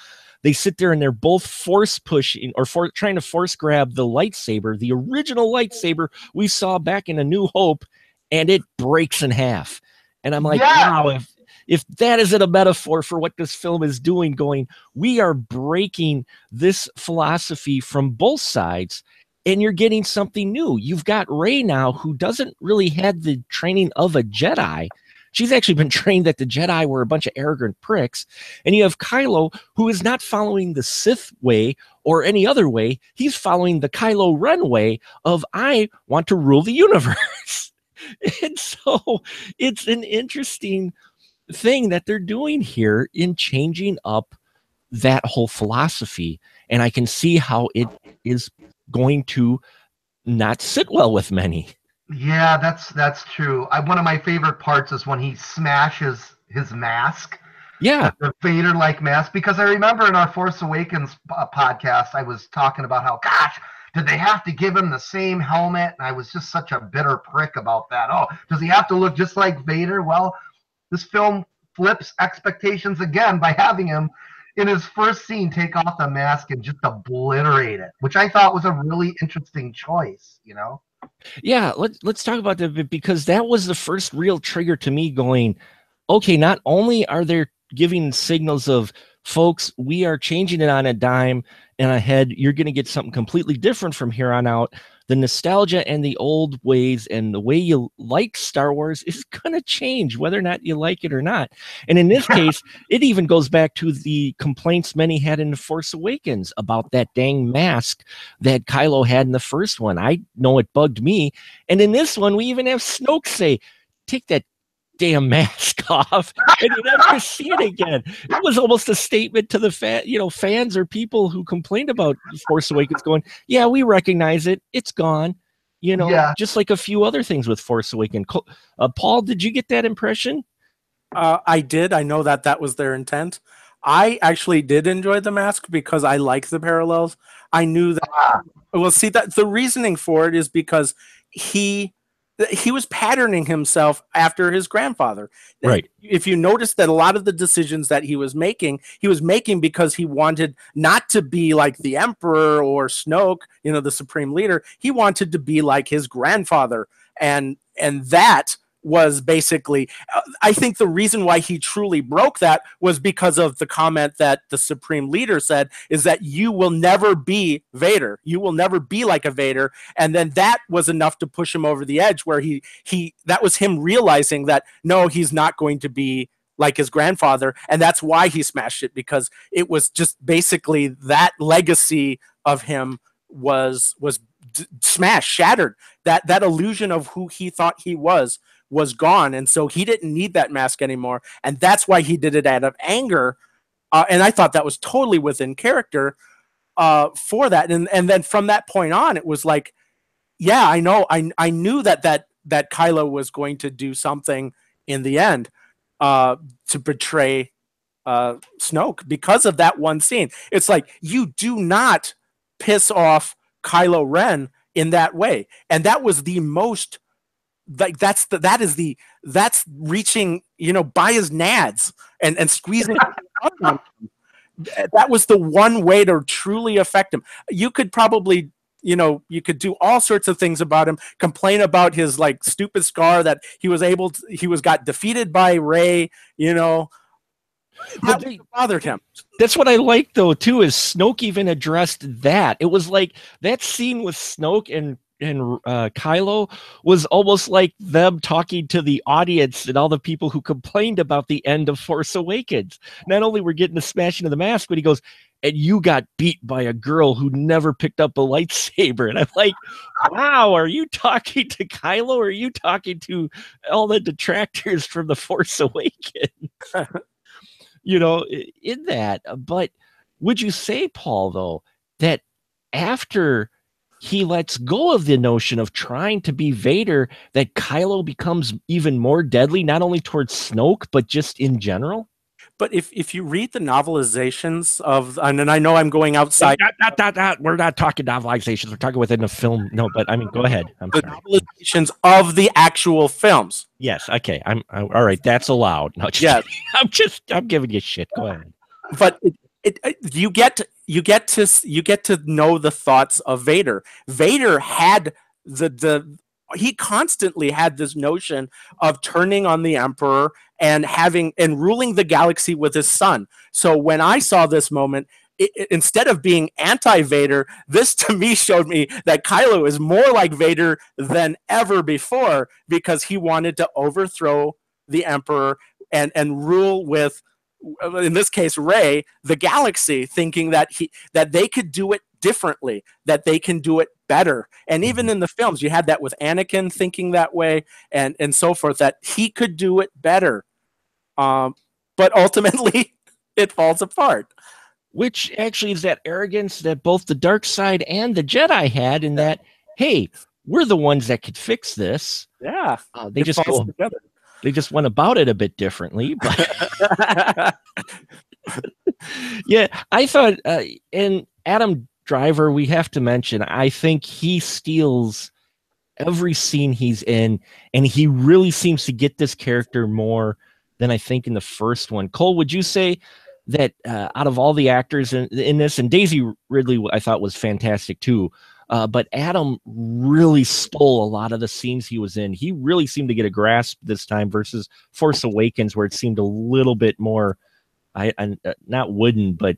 they sit there and they're both force pushing or trying to force grab the lightsaber, the original lightsaber we saw back in A New Hope, and it breaks in half. And I'm like, wow, if that isn't a metaphor for what this film is doing, going, we are breaking this philosophy from both sides, and you're getting something new. You've got Rey now, who doesn't really have the training of a Jedi. She's actually been trained that the Jedi were a bunch of arrogant pricks. And you have Kylo, who is not following the Sith way or any other way. He's following the Kylo Ren way of, I want to rule the universe. And so it's an interesting thing that they're doing here in changing up that whole philosophy. And I can see how it is going to not sit well with many. Yeah, that's true. One of my favorite parts is when he smashes his mask. Yeah, the Vader-like mask. Because I remember in our Force Awakens podcast, I was talking about how, gosh, did they have to give him the same helmet? And I was just such a bitter prick about that. Oh, does he have to look just like Vader? Well, this film flips expectations again by having him in his first scene take off the mask and just obliterate it, which I thought was a really interesting choice, you know? Yeah, let's talk about that, because that was the first real trigger to me going, okay, not only are they giving signals of, folks, we are changing it on a dime and ahead, you're going to get something completely different from here on out. The nostalgia and the old ways and the way you like Star Wars is going to change, whether or not you like it or not. And in this case, it even goes back to the complaints many had in The Force Awakens about that dang mask that Kylo had in the first one. I know it bugged me. And in this one, we even have Snoke say, take that damn mask off, and you never see it again. It was almost a statement to the fans or people who complained about Force Awakens, going, yeah, we recognize it, it's gone, just like a few other things with Force Awakens. Paul, did you get that impression? I did. I know that was their intent. I actually did enjoy the mask because I like the parallels. I knew that. Well, see, that the reasoning for it is because he was patterning himself after his grandfather. Right. If you notice that a lot of the decisions that he was making because he wanted not to be like the Emperor or Snoke, the Supreme Leader. He wanted to be like his grandfather. And that was basically, I think the reason why he truly broke that was because of the comment that the Supreme Leader said, is that you will never be Vader. You will never be like a Vader. And then that was enough to push him over the edge, where that was him realizing that, no, he's not going to be like his grandfather. And that's why he smashed it, because it was just basically that legacy of him was smashed, shattered. That illusion of who he thought he was gone, and so he didn't need that mask anymore, and that's why he did it out of anger. And I thought that was totally within character for that. And then from that point on, it was like, yeah, I know, I knew that Kylo was going to do something in the end to betray Snoke because of that one scene. It's like, you do not piss off Kylo Ren in that way, and that was the most. Like that's reaching, by his nads and squeezing. That was the one way to truly affect him. You could probably, you could do all sorts of things about him, complain about his like stupid scar that he got defeated by Rey, That bothered him. That's what I like though too, is Snoke even addressed that. It was like that scene with Snoke and Kylo was almost like them talking to the audience and all the people who complained about the end of Force Awakens. Not only we're getting the smashing of the mask, but he goes, and you got beat by a girl who never picked up a lightsaber. And I'm like, wow, are you talking to Kylo, or are you talking to all the detractors from the Force Awakens? In that. But would you say, Paul, though, that after he lets go of the notion of trying to be Vader, that Kylo becomes even more deadly, not only towards Snoke, but just in general? But if you read the novelizations of, and I know I'm going outside. We're not talking novelizations. We're talking within the film. No, but I mean, go ahead. I'm the sorry. novelizations of the actual films. Yes. Okay. I'm all right. That's allowed. No, I'm giving you shit. Go ahead. But you get to know the thoughts of Vader. Vader had he constantly had this notion of turning on the Emperor and ruling the galaxy with his son. So when I saw this moment, instead of being anti-Vader, this to me showed me that Kylo is more like Vader than ever before, because he wanted to overthrow the Emperor and rule with, in this case, Rey, the galaxy, thinking that they could do it differently, that they can do it better. And even in the films, you had that with Anakin thinking that way, and so forth, that he could do it better. But ultimately, it falls apart. Which actually is that arrogance that both the dark side and the Jedi had, in that, hey, we're the ones that could fix this. Yeah, they just went about it a bit differently. But yeah, I thought, and Adam Driver, we have to mention, I think he steals every scene he's in, and he really seems to get this character more than I think in the first one. Cole, would you say that out of all the actors in this, and Daisy Ridley I thought was fantastic too, but Adam really stole a lot of the scenes he was in. He really seemed to get a grasp this time versus Force Awakens, where it seemed a little bit more, not wooden, but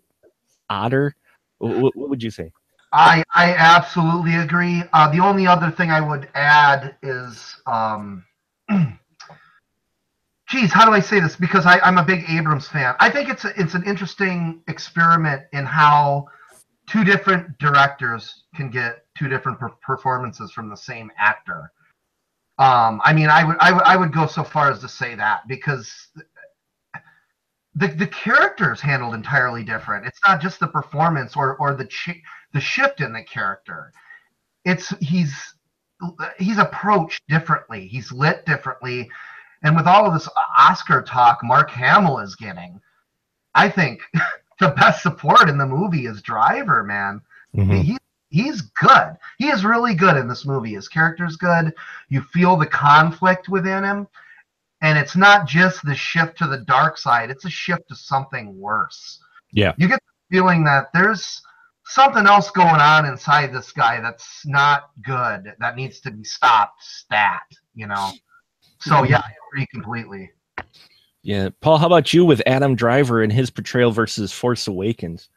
odder. What would you say? I absolutely agree. The only other thing I would add is, geez, how do I say this? Because I'm a big Abrams fan. I think it's an interesting experiment in how two different directors can get two different performances from the same actor. I mean, I would go so far as to say that, because the character is handled entirely different. It's not just the performance or the shift in the character. He's approached differently. He's lit differently. And with all of this Oscar talk Mark Hamill is getting, I think the best support in the movie is Driver, man. Mm-hmm. He's good. He is really good in this movie. His character's good. You feel the conflict within him. And it's not just the shift to the dark side. It's a shift to something worse. Yeah. You get the feeling that there's something else going on inside this guy that's not good, that needs to be stopped, stat, you know? So, yeah, I agree completely. Yeah. Paul, how about you with Adam Driver and his portrayal versus Force Awakens?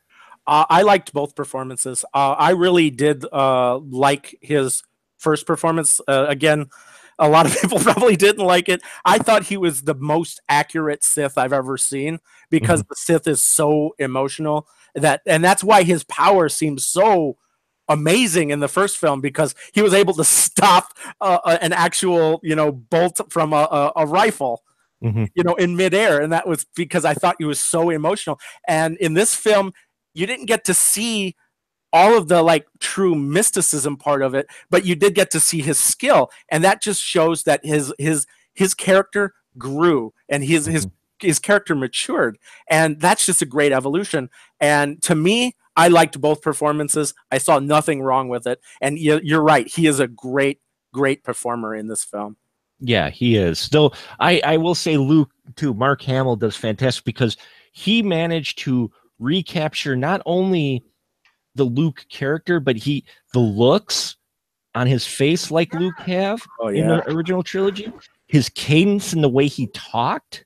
I liked both performances. I really did like his first performance. Again, a lot of people probably didn't like it. I thought he was the most accurate Sith I've ever seen, because the Sith is so emotional, and that's why his power seems so amazing in the first film, because he was able to stop an actual, bolt from a rifle, in midair. And that was because I thought he was so emotional. And in this film, you didn't get to see all of the true mysticism part of it, but you did get to see his skill. And that just shows that his character grew, and his character matured. And that's just a great evolution. And to me, I liked both performances. I saw nothing wrong with it. And you're right. He is a great, great performer in this film. Yeah, he is. Still, I will say Luke, too. Mark Hamill does fantastic, because he managed to recapture not only the Luke character, but the looks on his face like Luke have in the original trilogy. His cadence and the way he talked.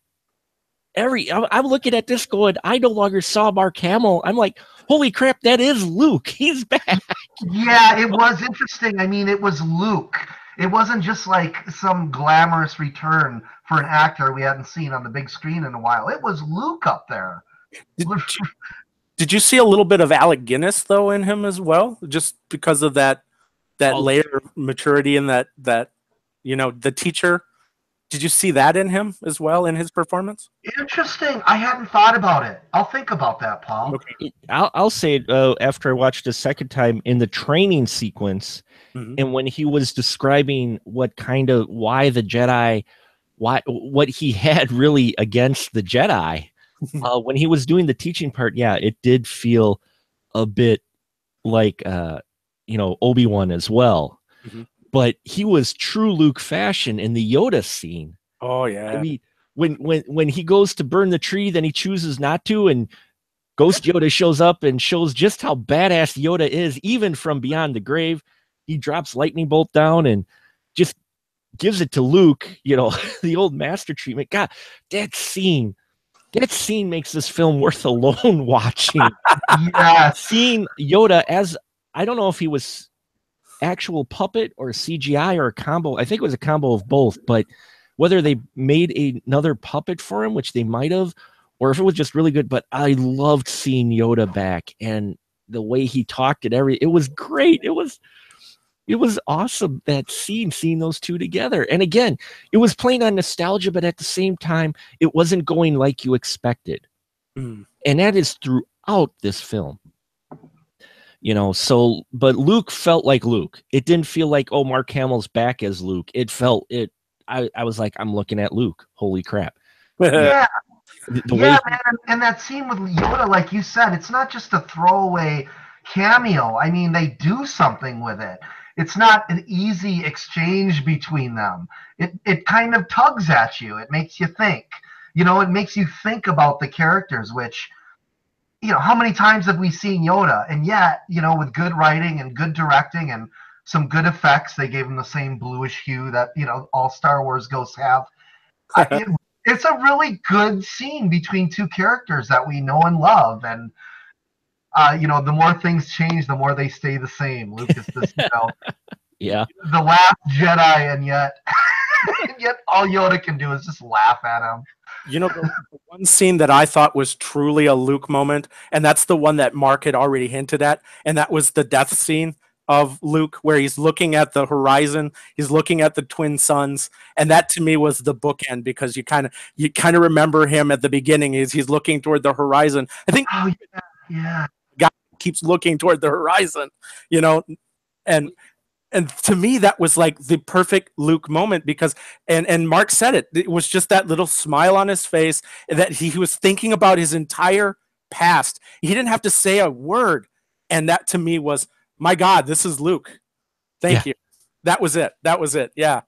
I'm looking at this going, I no longer saw Mark Hamill. I'm like, holy crap, that is Luke. He's back. Yeah, it was interesting. I mean, it was Luke. It wasn't just like some glamorous return for an actor we hadn't seen on the big screen in a while. It was Luke up there. Did you see a little bit of Alec Guinness, though, in him as well? Just because of that layer of maturity and that the teacher. Did you see that in him as well, in his performance? Interesting. I hadn't thought about it. I'll think about that, Paul. Okay. I'll say it after I watched a second time in the training sequence, and when he was describing what he had really against the Jedi. When he was doing the teaching part, yeah, it did feel a bit like Obi-Wan as well. Mhm. But he was true Luke fashion in the Yoda scene. Oh I yeah. mean, when he goes to burn the tree, then he chooses not to, and Ghost Yoda shows up and shows just how badass Yoda is, even from beyond the grave. He drops lightning bolt down and just gives it to Luke, the old master treatment. God, that scene makes this film worth alone watching. Yes. Seeing Yoda as, I don't know if he was actual puppet or CGI or a combo. I think it was a combo of both, but whether they made another puppet for him, which they might have, or if it was just really good. But I loved seeing Yoda back, and the way he talked and it was great. It was awesome, that scene, seeing those two together. And again, it was playing on nostalgia, but at the same time, it wasn't going like you expected. Mm. And that is throughout this film. But Luke felt like Luke. It didn't feel like, oh, Mark Hamill's back as Luke. I was like, I'm looking at Luke. Holy crap. Yeah. The way Man, and that scene with Yoda, like you said, it's not just a throwaway cameo. I mean, they do something with it. It's not an easy exchange between them. It kind of tugs at you. It makes you think. It makes you think about the characters, which, how many times have we seen Yoda? And yet, with good writing and good directing and some good effects, they gave him the same bluish hue that, all Star Wars ghosts have. It's a really good scene between two characters that we know and love. And, the more things change, the more they stay the same. Luke is this, yeah, the last Jedi, and yet all Yoda can do is just laugh at him. The one scene that I thought was truly a Luke moment, and that's the one that Mark had already hinted at, and that was the death scene of Luke, where he's looking at the horizon, he's looking at the twin suns, and that to me was the bookend, because you kind of remember him at the beginning, he's looking toward the horizon. I think Yeah. guy keeps looking toward the horizon, and to me that was like the perfect Luke moment, because and Mark said it was just that little smile on his face, that he was thinking about his entire past. He didn't have to say a word, and that to me was, my God, this is Luke. Thank you. That was it. Yeah.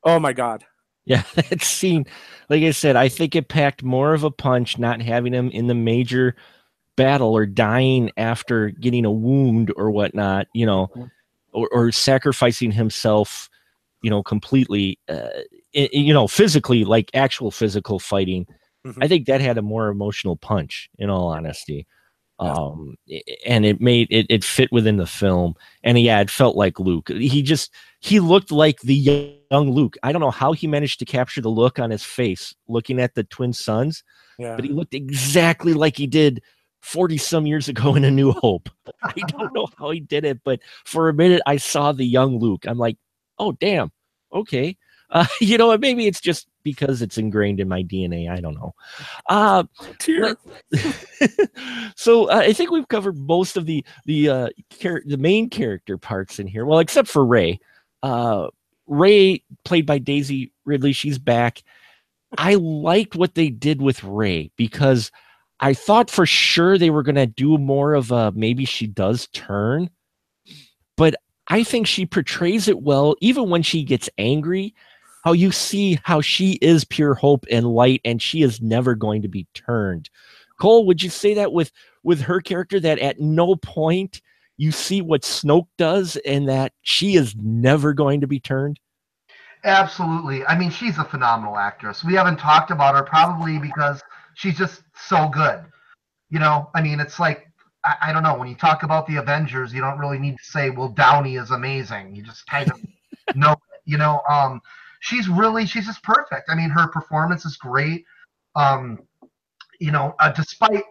Oh my God. Yeah, that scene, like I said, I think it packed more of a punch not having him in the major battle or dying after getting a wound or whatnot, or sacrificing himself, completely, physically, like actual physical fighting. Mhm. I think that had a more emotional punch, in all honesty. Yes. And it made it fit within the film. And yeah, it felt like Luke. He looked like the young Luke. I don't know how he managed to capture the look on his face looking at the twin sons, Yeah. but he looked exactly like he did 40 some years ago in A New Hope. I don't know how he did it, but for a minute I saw the young Luke. I'm like, oh damn, okay. Maybe it's just because it's ingrained in my DNA. I don't know. So I think we've covered most of the main character parts in here. Well, except for Rey. Rey, played by Daisy Ridley, she's back. I liked what they did with Rey, because I thought for sure they were going to do more of a maybe she does turn, but I think she portrays it well, even when she gets angry, how you see how she is pure hope and light, and she is never going to be turned. Cole, would you say that with her character, that at no point you see what Snoke does and that she is never going to be turned? Absolutely. I mean, she's a phenomenal actress. We haven't talked about her probably because she's just so good. I mean, it's like, I don't know, when you talk about the Avengers, you don't really need to say, well, Downey is amazing. You just kind of know it, she's just perfect. I mean, her performance is great. Despite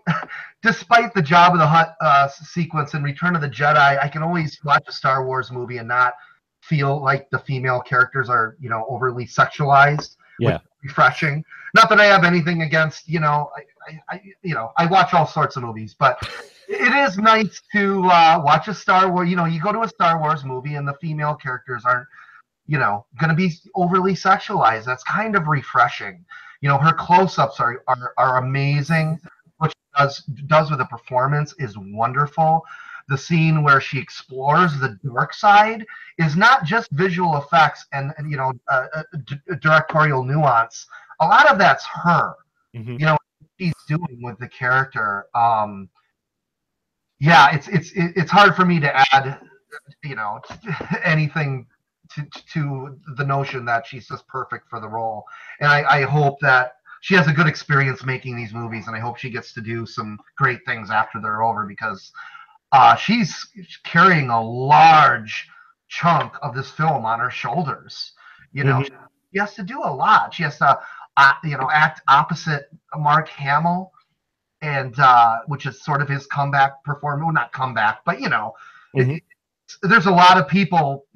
despite the Jabba the Hutt sequence in Return of the Jedi, I can always watch a Star Wars movie and not feel like the female characters are, overly sexualized. Yeah. Which is refreshing. Not that I have anything against, I watch all sorts of movies, but it is nice to watch a Star Wars. You go to a Star Wars movie and the female characters aren't, going to be overly sexualized. That's kind of refreshing. Her close-ups are amazing. What she does with the performance is wonderful. The scene where she explores the dark side is not just visual effects and directorial nuance. A lot of that's her. She's doing with the character. Yeah, it's hard for me to add, anything to the notion that she's just perfect for the role. And I hope that she has a good experience making these movies, and I hope she gets to do some great things after they're over, because she's carrying a large chunk of this film on her shoulders. She has to do a lot. She has to, act opposite Mark Hamill, and which is sort of his comeback performance. Well, not comeback, but there's a lot of people,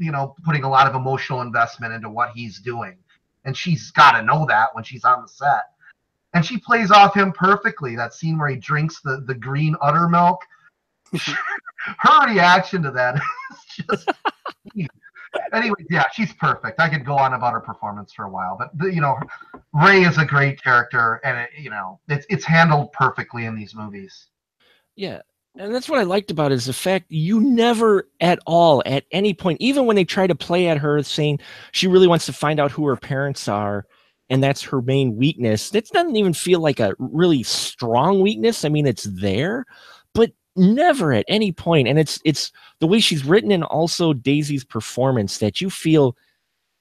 putting a lot of emotional investment into what he's doing, and she's got to know that when she's on the set. And she plays off him perfectly. That scene where he drinks the green uddermilk, her reaction to that is just. Anyway, yeah, she's perfect. I could go on about her performance for a while, but Rey is a great character, and it's handled perfectly in these movies. Yeah. And that's what I liked about it, is the fact you never at all, at any point, even when they try to play at her saying she really wants to find out who her parents are, and that's her main weakness, that doesn't even feel like a really strong weakness. I mean, it's there, but never at any point. And it's the way she's written, and also Daisy's performance, that you feel,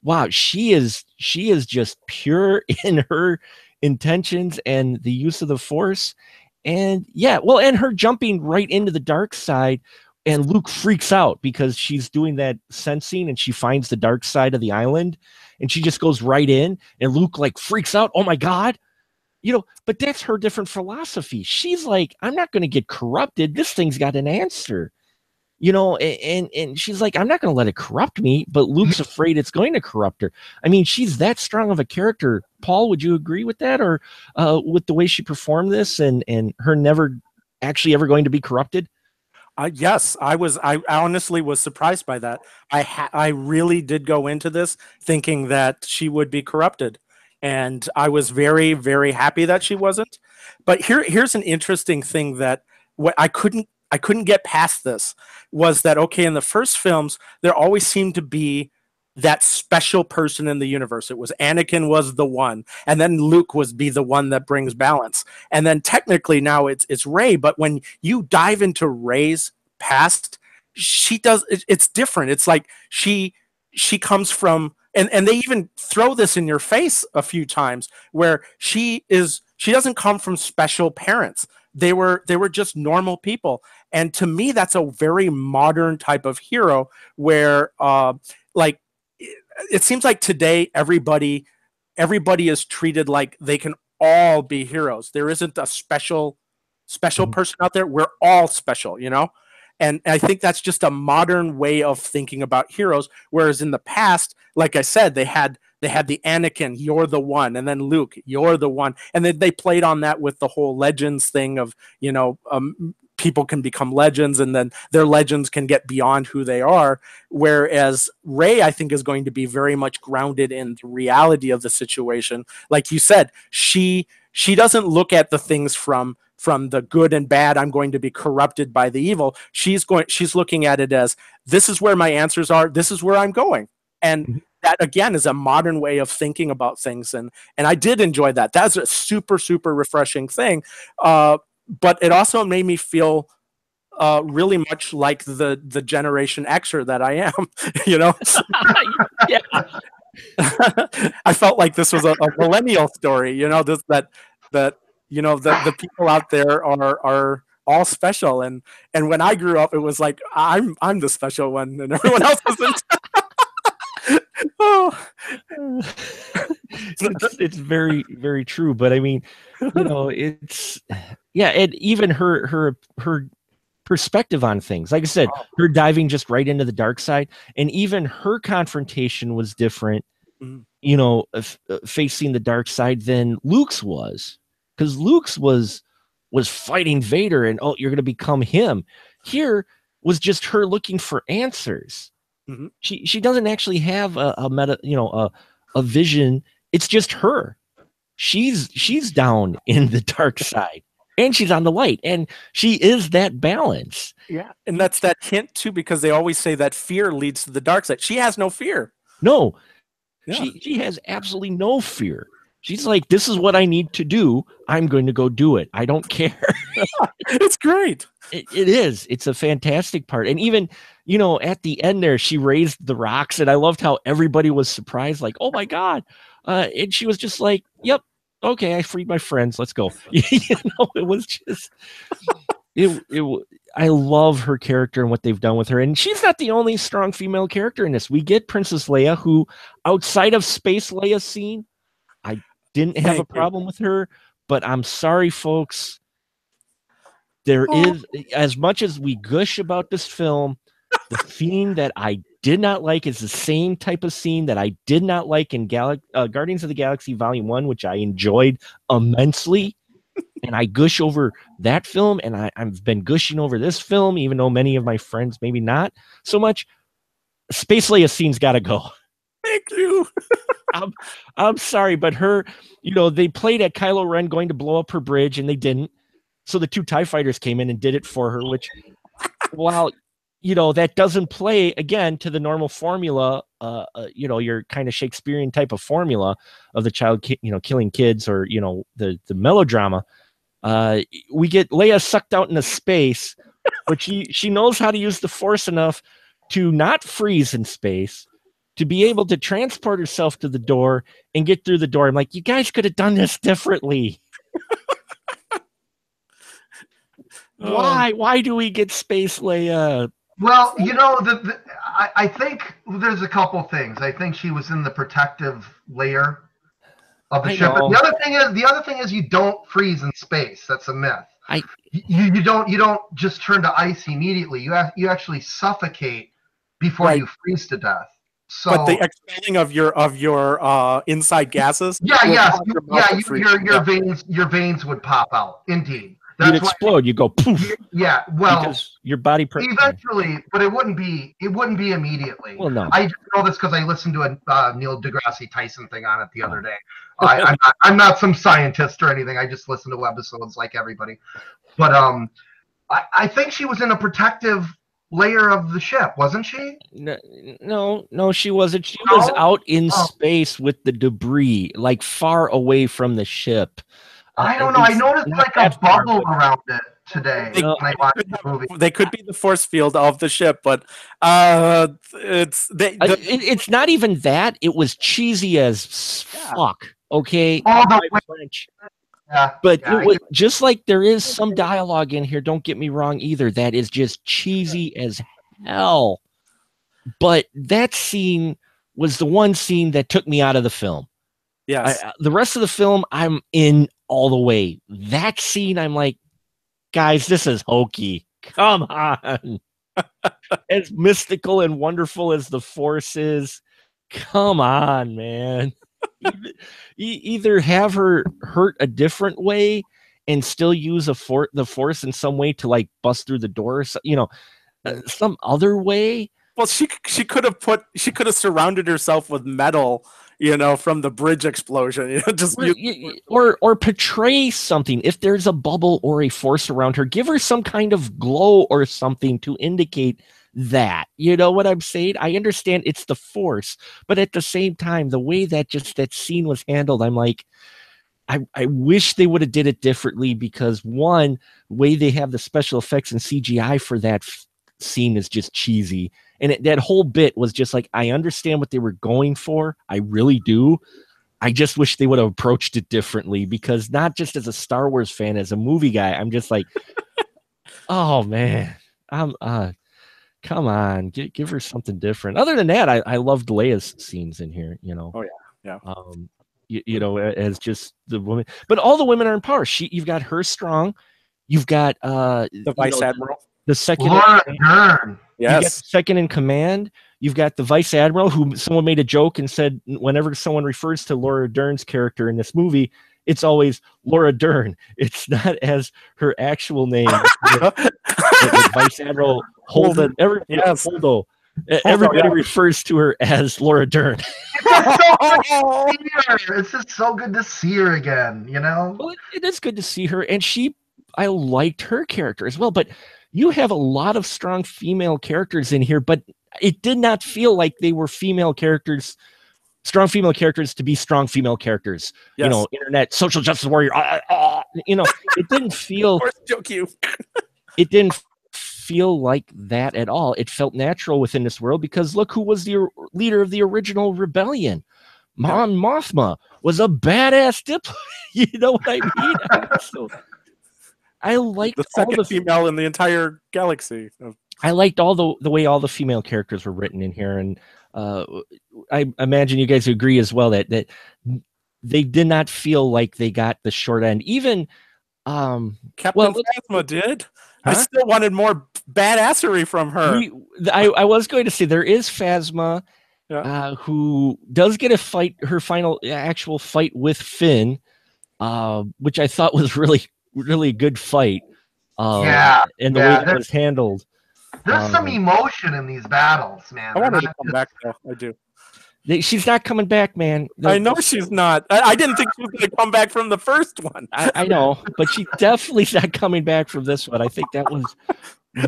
wow, she is just pure in her intentions and the use of the Force. And yeah, well, and her jumping right into the dark side, and Luke freaks out because she's doing that sensing and she finds the dark side of the island, and she just goes right in, and Luke like freaks out. Oh my God. But that's her different philosophy. She's like, I'm not going to get corrupted. This thing's got an answer, and she's like, I'm not going to let it corrupt me, but Luke's afraid it's going to corrupt her. I mean, she's that strong of a character. Paul, would you agree with that, or with the way she performed this, and her never actually ever going to be corrupted? Yes, I was. I honestly was surprised by that. I really did go into this thinking that she would be corrupted, and I was very, very happy that she wasn't. But here's an interesting thing that what I couldn't get past this was that, okay, in the first films there always seemed to be that special person in the universe. It was Anakin was the one, and then Luke be the one that brings balance, and then technically now it's Rey. But when you dive into Rey's past, it's different. It's like she comes from, and they even throw this in your face a few times, where she doesn't come from special parents. They were just normal people. And to me, that's a very modern type of hero, where like it seems like today everybody is treated like they can all be heroes. There isn't a special person out there. We're all special, And I think that's just a modern way of thinking about heroes. Whereas in the past, like I said, they had the Anakin, you're the one, and then Luke, you're the one, and then they played on that with the whole legends thing of people can become legends, and then their legends can get beyond who they are. Whereas Rey, I think, is going to be very much grounded in the reality of the situation. Like you said, she doesn't look at the things from the good and bad. I'm going to be corrupted by the evil. She's looking at it as, this is where my answers are. This is where I'm going. And that, again, is a modern way of thinking about things. And I did enjoy that. That's a super, super refreshing thing. But it also made me feel really much like the Generation Xer that I am, Yeah. I felt like this was a millennial story, that the people out there are all special, and when I grew up, it was like I'm the special one, and everyone else isn't. Oh. It's very, very true. But I mean, it's and even her perspective on things. Like I said, her diving just right into the dark side, and even her confrontation was different. Facing the dark side than Luke's was. Because Luke's was fighting Vader, and you're going to become him. Here was just her looking for answers. She doesn't actually have a meta, a vision. It's just her. she's down in the dark side and she's on the light, and she is that balance. Yeah, and that's that hint too, because they always say that fear leads to the dark side. She has no fear. No, Yeah. she has absolutely no fear. She's like, this is what I need to do. I'm going to go do it. I don't care. It's great. It is. It's a fantastic part. And even, at the end there, she raised the rocks, and I loved how everybody was surprised, like, oh my God. And she was just like, yep, okay, I freed my friends. Let's go. It was just, I love her character and what they've done with her. And she's not the only strong female character in this. We get Princess Leia, who, outside of Space Leia's scene, I didn't have a problem with her, but I'm sorry, folks. There is, as much as we gush about this film, the scene that I did not like is the same type of scene that I did not like in Guardians of the Galaxy Volume 1, which I enjoyed immensely. And I gush over that film, and I've been gushing over this film, even though many of my friends maybe not so much. Space Leia scene's got to go. Thank you. I'm sorry, but her, they played at Kylo Ren going to blow up her bridge, and they didn't. So the 2 TIE fighters came in and did it for her, which, while, that doesn't play, again, to the normal formula, your kind of Shakespearean type of formula of the child, killing kids, or, the melodrama. We get Leia sucked out into space, but she knows how to use the Force enough to not freeze in space, to be able to transport herself to the door and get through the door. I'm like, you guys could have done this differently. Why do we get Space Leia? Well, I think there's a couple things. I think she was in the protective layer of the ship. But the other thing is you don't freeze in space. That's a myth. You don't just turn to ice immediately. You actually suffocate before you freeze to death. So, but the expelling of your inside gases. Your veins would pop out. Indeed. You'd explode. You go poof. Yeah, well, because your body eventually, but it wouldn't be immediately. Well, no, I just know this because I listened to a Neil deGrasse Tyson thing on it the other day. I'm not some scientist or anything. I just listen to episodes like everybody. But I think she was in a protective layer of the ship, wasn't she? No, she wasn't. She was out in space with the debris, like far away from the ship. I don't know. I noticed like a bubble around it today when I watched the movie. They could be the force field of the ship, but it's not even that. It was cheesy as fuck. Okay, French. Yeah, but it was just like there is some dialogue in here. Don't get me wrong either. That is just cheesy as hell. But that scene was the one scene that took me out of the film. Yes. The rest of the film, I'm in all the way. That scene, I'm like, guys, this is hokey. Come on. As mystical and wonderful as the Force is, come on, man. Either have her hurt a different way and still use the Force in some way to like bust through the door, some other way. Well, she could have surrounded herself with metal, from the bridge explosion, or portray something. If there's a bubble or a Force around her, give her some kind of glow or something to indicate that. You know what I'm saying? I understand it's the Force, but at the same time, the way that scene was handled, I'm like, I wish they would have did it differently, because one, the way they have the special effects and CGI for that scene is just cheesy. And that whole bit was just like, I understand what they were going for. I really do. I just wish they would have approached it differently, because not just as a Star Wars fan, as a movie guy, I'm just like, oh man, come on, give her something different. Other than that, I loved Leia's scenes in here, Oh yeah. As just the woman, but all the women are in power. You've got her strong. You've got the Vice Admiral. The second, yes, second in command. You've got the Vice Admiral, who someone made a joke and said whenever someone refers to Laura Dern's character in this movie, it's always Laura Dern. It's not as her actual name. Vice Admiral Holden. Yes. Holdo. Everybody refers to her as Laura Dern. It's just so good to see her again, you know? Well, it is good to see her, and I liked her character as well, but you have a lot of strong female characters in here, but it did not feel like they were female characters, strong female characters to be strong female characters. Yes. You know, internet social justice warrior. You know, it didn't feel. It didn't feel like that at all. It felt natural within this world because look who was the leader of the original rebellion. Mon Mothma was a badass diplomat. You know what I mean? So I liked the second female in the entire galaxy. I liked all the way all the female characters were written in here, and I imagine you guys agree as well that they did not feel like they got the short end. Even Captain Phasma did. Huh? I still wanted more badassery from her. I was going to say there is Phasma, who does get her final actual fight with Finn, which I thought was really good fight. And the way it was handled. There's some emotion in these battles, man. I want her to come back, though. I do. She's not coming back, man. I know she's not. I didn't think she was going to come back from the first one. I know, but she definitely not coming back from this one. I think that was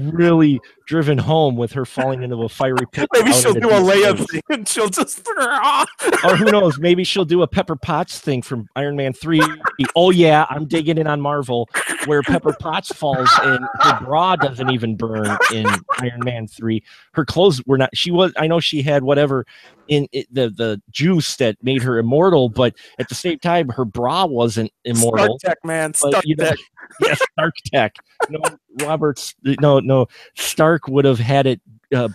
really driven home with her falling into a fiery pit. Maybe she'll do a Leia thing and she'll just or who knows, maybe she'll do a Pepper Potts thing from Iron Man 3. Oh yeah, I'm digging in on Marvel, where Pepper Potts falls and her bra doesn't even burn in Iron Man 3. Her clothes were not, I know she had whatever in the juice that made her immortal, but at the same time her bra wasn't immortal. Stark Tech, man. Stark Tech. Yes, Stark Tech. No, Stark would have had it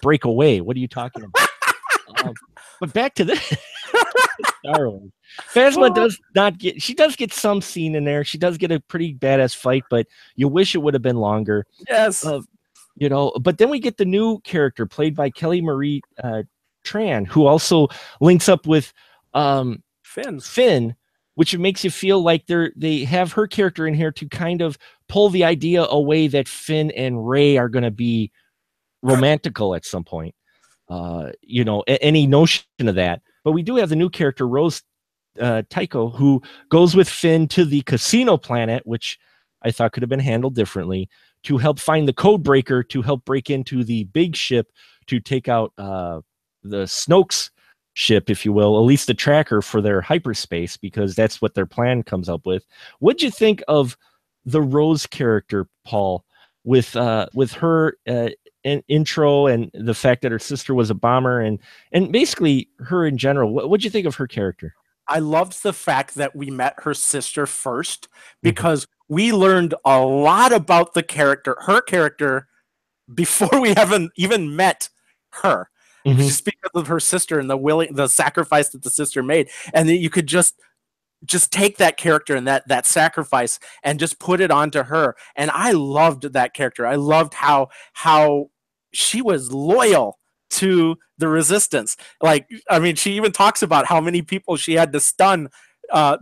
break away. What are you talking about? But back to this Star Wars. Phasma does get some scene in there. She does get a pretty badass fight, but you wish it would have been longer. Yes. You know, but then we get the new character played by Kelly Marie Tran, who also links up with Finn, which makes you feel like they have her character in here to kind of pull the idea away that Finn and Rey are going to be romantical at some point. You know, any notion of that. But we do have the new character, Rose Tycho, who goes with Finn to the casino planet, which I thought could have been handled differently, to help find the code breaker, to help break into the big ship to take out the Snoke's ship, if you will, at least the tracker for their hyperspace, because that's what their plan comes up with. What'd you think of the Rose character, Paul, with her intro and the fact that her sister was a bomber and basically her in general? What'd you think of her character? I loved the fact that we met her sister first, because we learned a lot about her character, before we haven't even met her. Just because of her sister and the sacrifice that the sister made, and that you could just take that character and that sacrifice and just put it onto her. And I loved that character. I loved how she was loyal to the Resistance. Like, I mean, she even talks about how many people she had to stun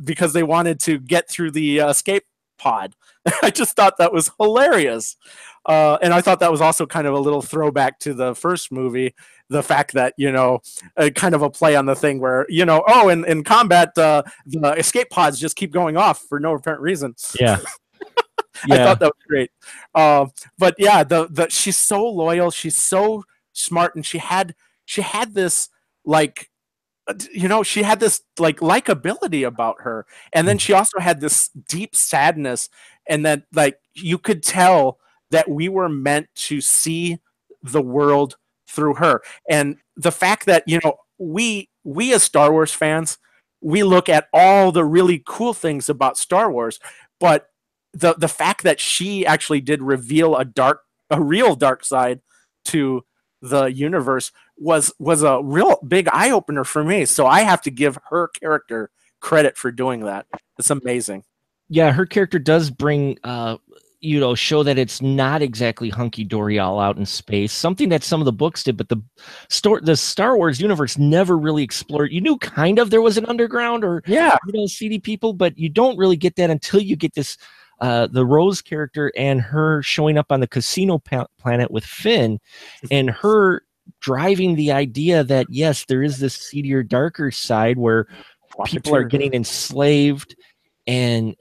because they wanted to get through the escape pod. I just thought that was hilarious. And I thought that was also kind of a little throwback to the first movie. The fact that, you know, kind of a play on the thing where, you know, in combat, the escape pods just keep going off for no apparent reason. Yeah. I thought that was great. But yeah, she's so loyal. She's so smart. And she had this, like, you know, she had this like likability about her. And then she also had this deep sadness, and that, like, you could tell that we were meant to see the world through her. And the fact that, you know, we as Star Wars fans, we look at all the really cool things about Star Wars, but the fact that she actually did reveal a real dark side to the universe was a real big eye-opener for me. So I have to give her character credit for doing that. It's amazing. Yeah, her character does bring you know, show that it's not exactly hunky-dory all out in space, something that some of the books did, but the Star Wars universe never really explored. You knew kind of there was an underground or, you know, seedy people, but you don't really get that until you get this, the Rose character and her showing up on the casino planet with Finn, and her driving the idea that, yes, there is this seedier, darker side where people are getting enslaved and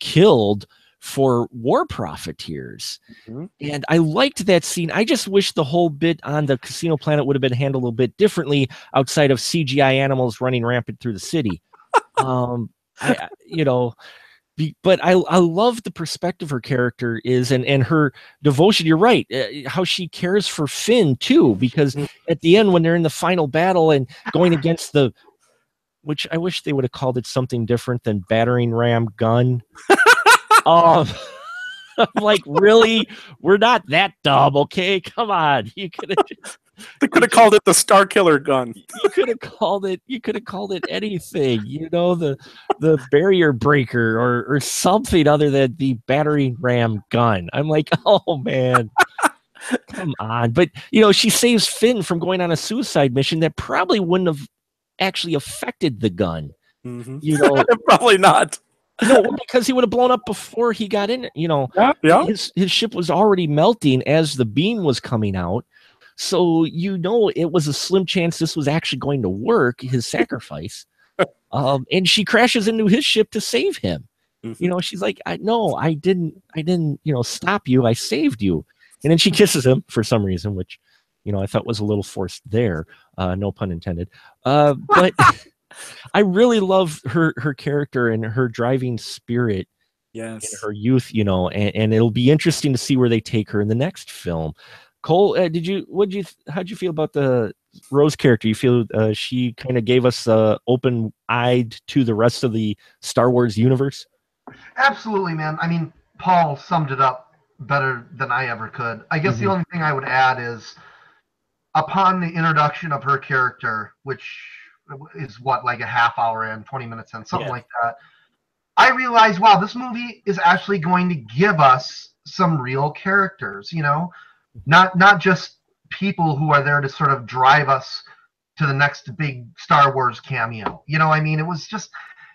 killed for war profiteers. Mhm. And I liked that scene. I just wish the whole bit on the casino planet would have been handled a little bit differently outside of CGI animals running rampant through the city. I but I love the perspective her character is and her devotion. You're right, how she cares for Finn too, because at the end when they're in the final battle and going against which I wish they would have called it something different than battering ram gun. I'm like, really? We're not that dumb, okay? Come on. They could have called it the Star Killer gun. You could have called it anything, the barrier breaker or something other than the battering ram gun. I'm like, oh man. Come on. But she saves Finn from going on a suicide mission that probably wouldn't have actually affected the gun. Mm-hmm. Probably not. Because he would have blown up before he got in. Yeah. His ship was already melting as the beam was coming out. So it was a slim chance this was actually going to work, his sacrifice. And she crashes into his ship to save him. Mm-hmm. She's like, I didn't, stop you. I saved you. And then she kisses him for some reason, which, I thought was a little forced there. No pun intended. But I really love her character and her driving spirit. Yes. In her youth, and it'll be interesting to see where they take her in the next film. Cole, how'd you feel about the Rose character? You feel she kind of gave us open-eyed to the rest of the Star Wars universe? Absolutely, man. I mean, Paul summed it up better than I ever could. I guess the only thing I would add is upon the introduction of her character, which is like a half hour in, 20 minutes in, something like that, I realized, wow, this movie is actually going to give us some real characters, not just people who are there to sort of drive us to the next big Star Wars cameo. It was just,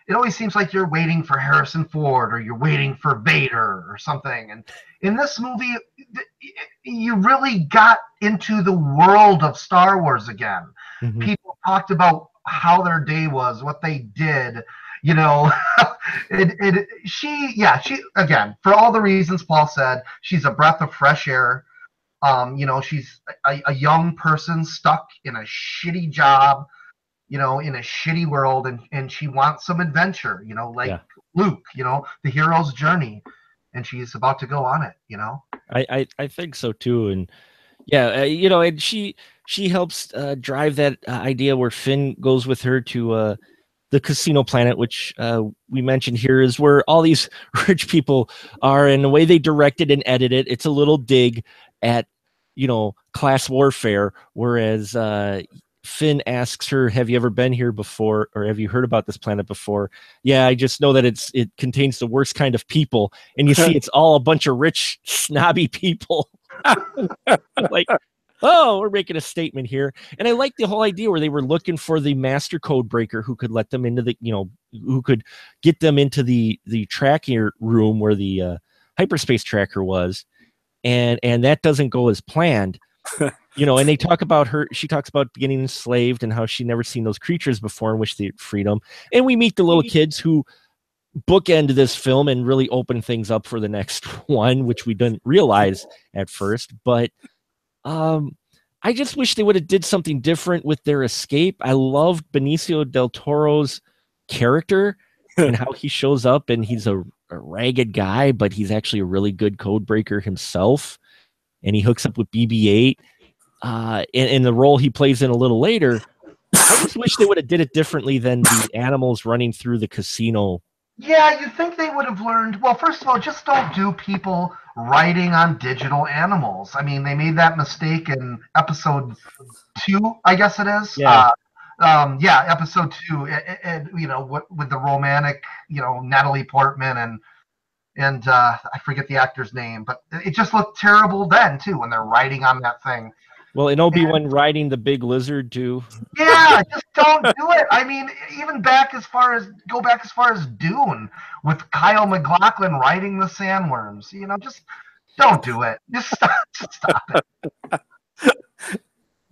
it always seems like you're waiting for Harrison Ford or you're waiting for Vader or something. And in this movie, you really got into the world of Star Wars again. Mm-hmm. People talked about how their day was, what they did, she again, for all the reasons Paul said, she's a breath of fresh air. She's a young person stuck in a shitty job, in a shitty world, and she wants some adventure, Luke, the hero's journey, and she's about to go on it, I think so too. And and she helps drive that idea where Finn goes with her to the casino planet, which we mentioned here is where all these rich people are, and the way they direct it and edit it, it's a little dig at, class warfare. Whereas Finn asks her, have you ever been here before? Or have you heard about this planet before? Yeah, I just know that it contains the worst kind of people. And you see, it's all a bunch of rich, snobby people. Like, oh, we're making a statement here. And I like the whole idea where they were looking for the master code breaker who could let them into the, who could get them into the tracking room where the hyperspace tracker was. And that doesn't go as planned. And they talk about she talks about getting enslaved and how she'd never seen those creatures before and wish they had freedom. And we meet the little kids who bookend this film and really open things up for the next one, which we didn't realize at first. But I just wish they would have did something different with their escape. I loved Benicio del Toro's character and how he shows up, and he's a ragged guy, but he's actually a really good code breaker himself. And he hooks up with BB-8. In the role he plays in a little later, I just wish they would have did it differently than the animals running through the casino. Yeah, you think they would have learned. Well, first of all, just don't do people riding on digital animals. I mean, they made that mistake in episode 2, I guess it is. Yeah. Episode 2. With the romantic, Natalie Portman and I forget the actor's name, but it just looked terrible then too when they're riding on that thing. Well, and Obi-Wan riding the big lizard too. Yeah, just don't do it. I mean, even go back as far as Dune with Kyle MacLachlan riding the sandworms. Just don't do it. Just stop it.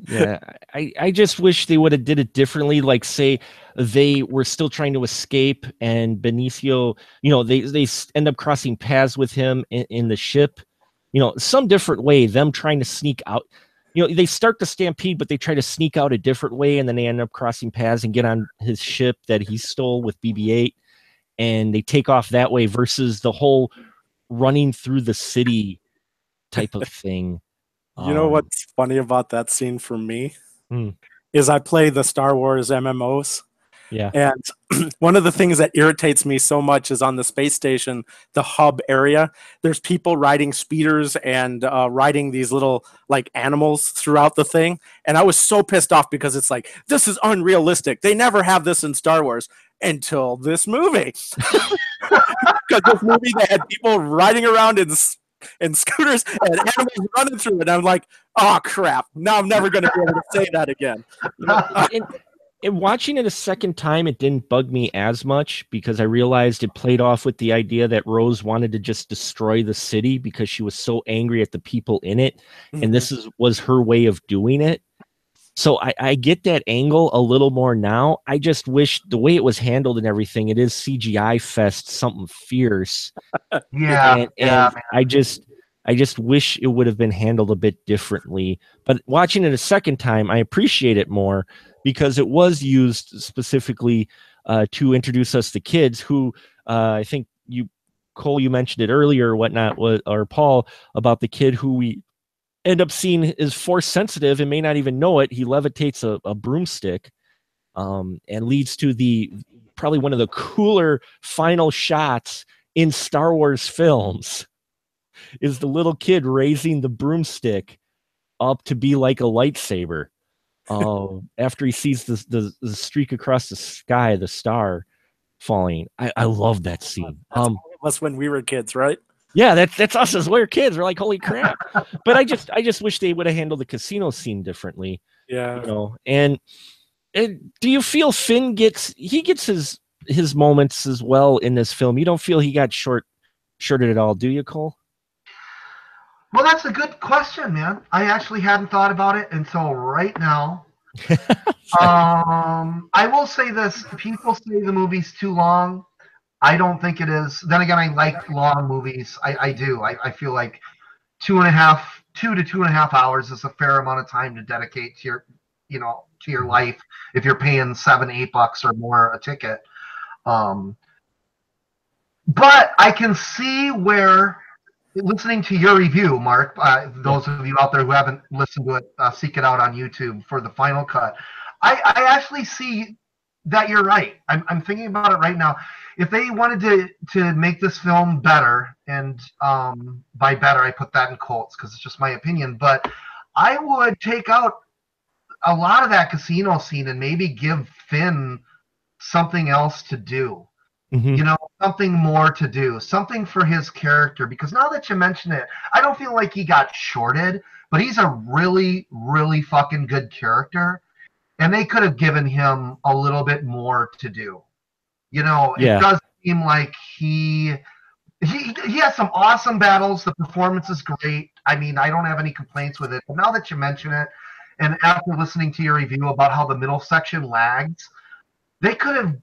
Yeah, I just wish they would have did it differently. Like, say they were still trying to escape, and Benicio, they end up crossing paths with him in the ship. Some different way. Them trying to sneak out. They start the stampede, but they try to sneak out a different way, and then they end up crossing paths and get on his ship that he stole with BB-8, and they take off that way. Versus the whole running through the city type of thing. You know what's funny about that scene for me Hmm. is I play the Star Wars MMOs. Yeah. And one of the things that irritates me so much is on the space station, the hub area, there's people riding speeders and riding these little like animals throughout the thing. And I was so pissed off because it's like, this is unrealistic. They never have this in Star Wars until this movie. Because this movie, they had people riding around in scooters and animals running through it. I'm like, oh crap! Now I'm never going to be able to say that again. And watching it a second time, it didn't bug me as much because I realized it played off with the idea that Rose wanted to just destroy the city because she was so angry at the people in it, and this was her way of doing it. So I get that angle a little more now. I just wish the way it was handled and everything, it is CGI fest, something fierce. Yeah. And I just wish it would have been handled a bit differently. But watching it a second time, I appreciate it more because it was used specifically to introduce us to kids who I think Cole, you mentioned it earlier or whatnot, or Paul, about the kid who we end up seeing is force sensitive and may not even know it. He levitates a broomstick and leads to probably one of the cooler final shots in Star Wars films is the little kid raising the broomstick up to be like a lightsaber after he sees the streak across the sky, the star falling. I love that scene. That's all of us when we were kids, right? Yeah, that's us as we're kids. We're like, holy crap. But I just wish they would have handled the casino scene differently. Yeah. And do you feel Finn gets his moments as well in this film? You don't feel he got shorted at all, do you, Cole? Well, that's a good question, man. I actually hadn't thought about it until right now. I will say this. People say the movie's too long. I don't think it is. Then again, I like long movies. I do. I feel like 2 to 2.5 hours is a fair amount of time to dedicate to your life if you're paying $7-8 or more a ticket. But I can see where, listening to your review, Mark, those of you out there who haven't listened to it, seek it out on YouTube for the final cut. I actually see that you're right. I'm thinking about it right now. If they wanted to make this film better, and by better I put that in quotes because it's just my opinion, but I would take out a lot of that casino scene and maybe give Finn something else to do. Mm-hmm. Something more to do, something for his character. Because now that you mention it, I don't feel like he got shorted, but he's a really, really fucking good character. And they could have given him a little bit more to do. It does seem like he has some awesome battles. The performance is great. I mean, I don't have any complaints with it. But now that you mention it, and after listening to your review about how the middle section lags, they could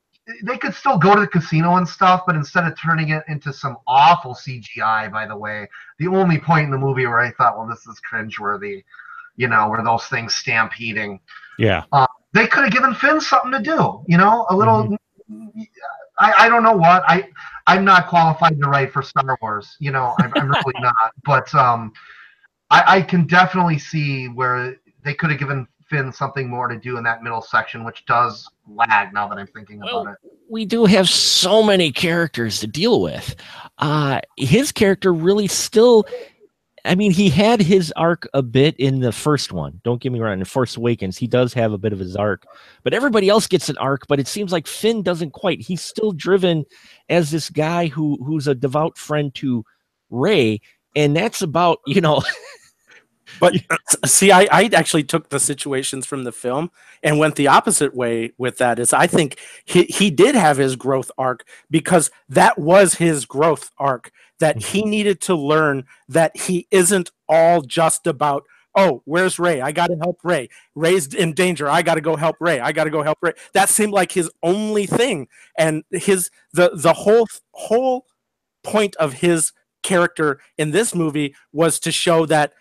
still go to the casino and stuff, but instead of turning it into some awful CGI, by the way, the only point in the movie where I thought, well, this is cringeworthy, where those things stampeding. Yeah. They could have given Finn something to do, a little. Mm-hmm. I don't know what. I'm not qualified to write for Star Wars, I'm really not. But I can definitely see where they could have given Finn something more to do in that middle section, which does lag now that I'm thinking about it. We do have so many characters to deal with. His character really still, I mean, he had his arc a bit in the first one. Don't get me wrong. In Force Awakens, he does have a bit of his arc, but everybody else gets an arc, but it seems like Finn doesn't quite. He's still driven as this guy who's a devout friend to Rey, and that's about, But see, I actually took the situations from the film and went the opposite way with that. Is I think he did have his growth arc because that was his growth arc, that he needed to learn that he isn't all just about oh, where's Ray? I got to help Ray. Ray's in danger. I got to go help Ray. I got to go help Ray. That seemed like his only thing, and the whole point of his character in this movie was to show that,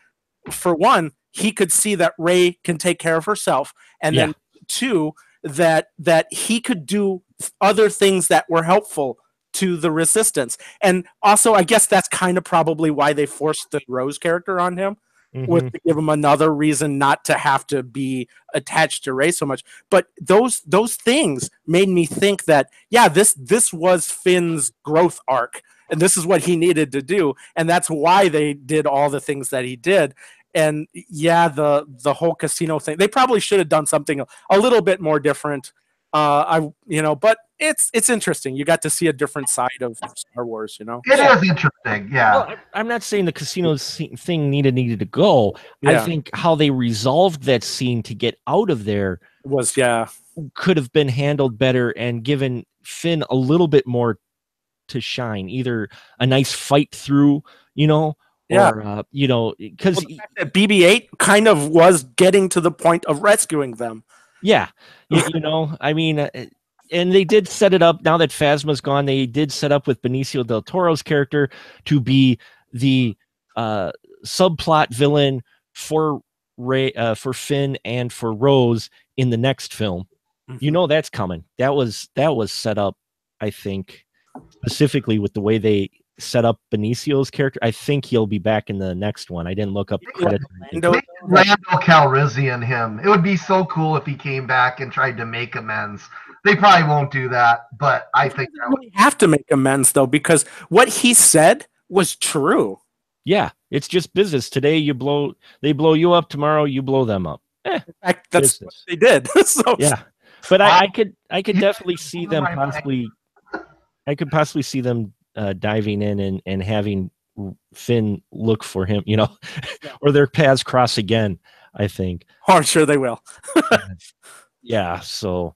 for one, he could see that Ray can take care of herself, and then two, that he could do other things that were helpful to the Resistance. And also, I guess that's kind of probably why they forced the Rose character on him, was to give him another reason not to have to be attached to Ray so much. But those things made me think that, yeah, this was Finn's growth arc, and this is what he needed to do, and that's why they did all the things that he did. And yeah, the whole casino thing, they probably should have done something a little bit more different. But it's interesting. You got to see a different side of Star Wars. It is interesting. Yeah. Well, I'm not saying the casino thing needed to go. Yeah. I think how they resolved that scene to get out of there could have been handled better and given Finn a little bit more to shine. Either a nice fight through, or because BB-8 kind of was getting to the point of rescuing them. Yeah, I mean, and they did set it up. Now that Phasma's gone, they did set up with Benicio del Toro's character to be the subplot villain for Ray, for Finn, and for Rose in the next film. Mm-hmm. That's coming. That was set up, I think, specifically with the way they set up Benicio's character. I think he'll be back in the next one. I didn't look up credits. Randall Calrissian him. It would be so cool if he came back and tried to make amends. They probably won't do that, but I think that would have to make amends though, because what he said was true. Yeah, it's just business. Today they blow you up. Tomorrow you blow them up. In fact, that's what they did. So yeah, but I could definitely see them possibly. I could possibly see them diving in and having Finn look for him, or their paths cross again, I think. Oh, I'm sure they will. Yeah. So,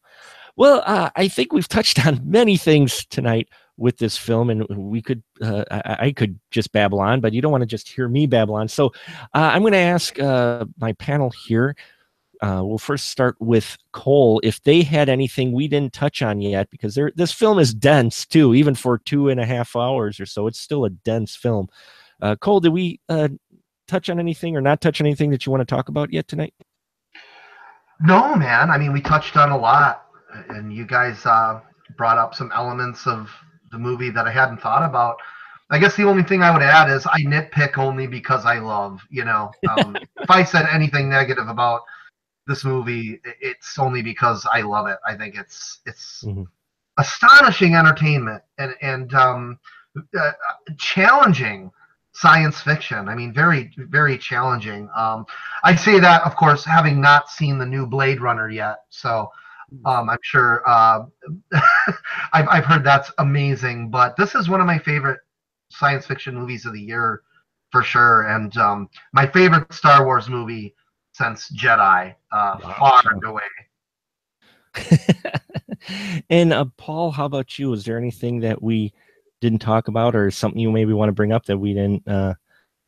well, I think we've touched on many things tonight with this film, and we could, I could just babble on, but you don't want to just hear me babble on. So I'm going to ask my panel here. We'll first start with Cole. If they had anything we didn't touch on yet, because this film is dense too, even for 2.5 hours or so, it's still a dense film. Cole, did we touch on anything or not touch on anything that you want to talk about yet tonight? No, man. I mean, we touched on a lot, and you guys brought up some elements of the movie that I hadn't thought about. I guess the only thing I would add is I nitpick only because I love, if I said anything negative about this movie, it's only because I love it. I think it's astonishing entertainment and challenging science fiction. I mean, very, very challenging. I say that, of course, having not seen the new Blade Runner yet. So I'm sure I've heard that's amazing. But this is one of my favorite science fiction movies of the year for sure. And my favorite Star Wars movie since Jedi, far and away. And Paul, how about you? Is there anything that we didn't talk about, or something you maybe want to bring up that we didn't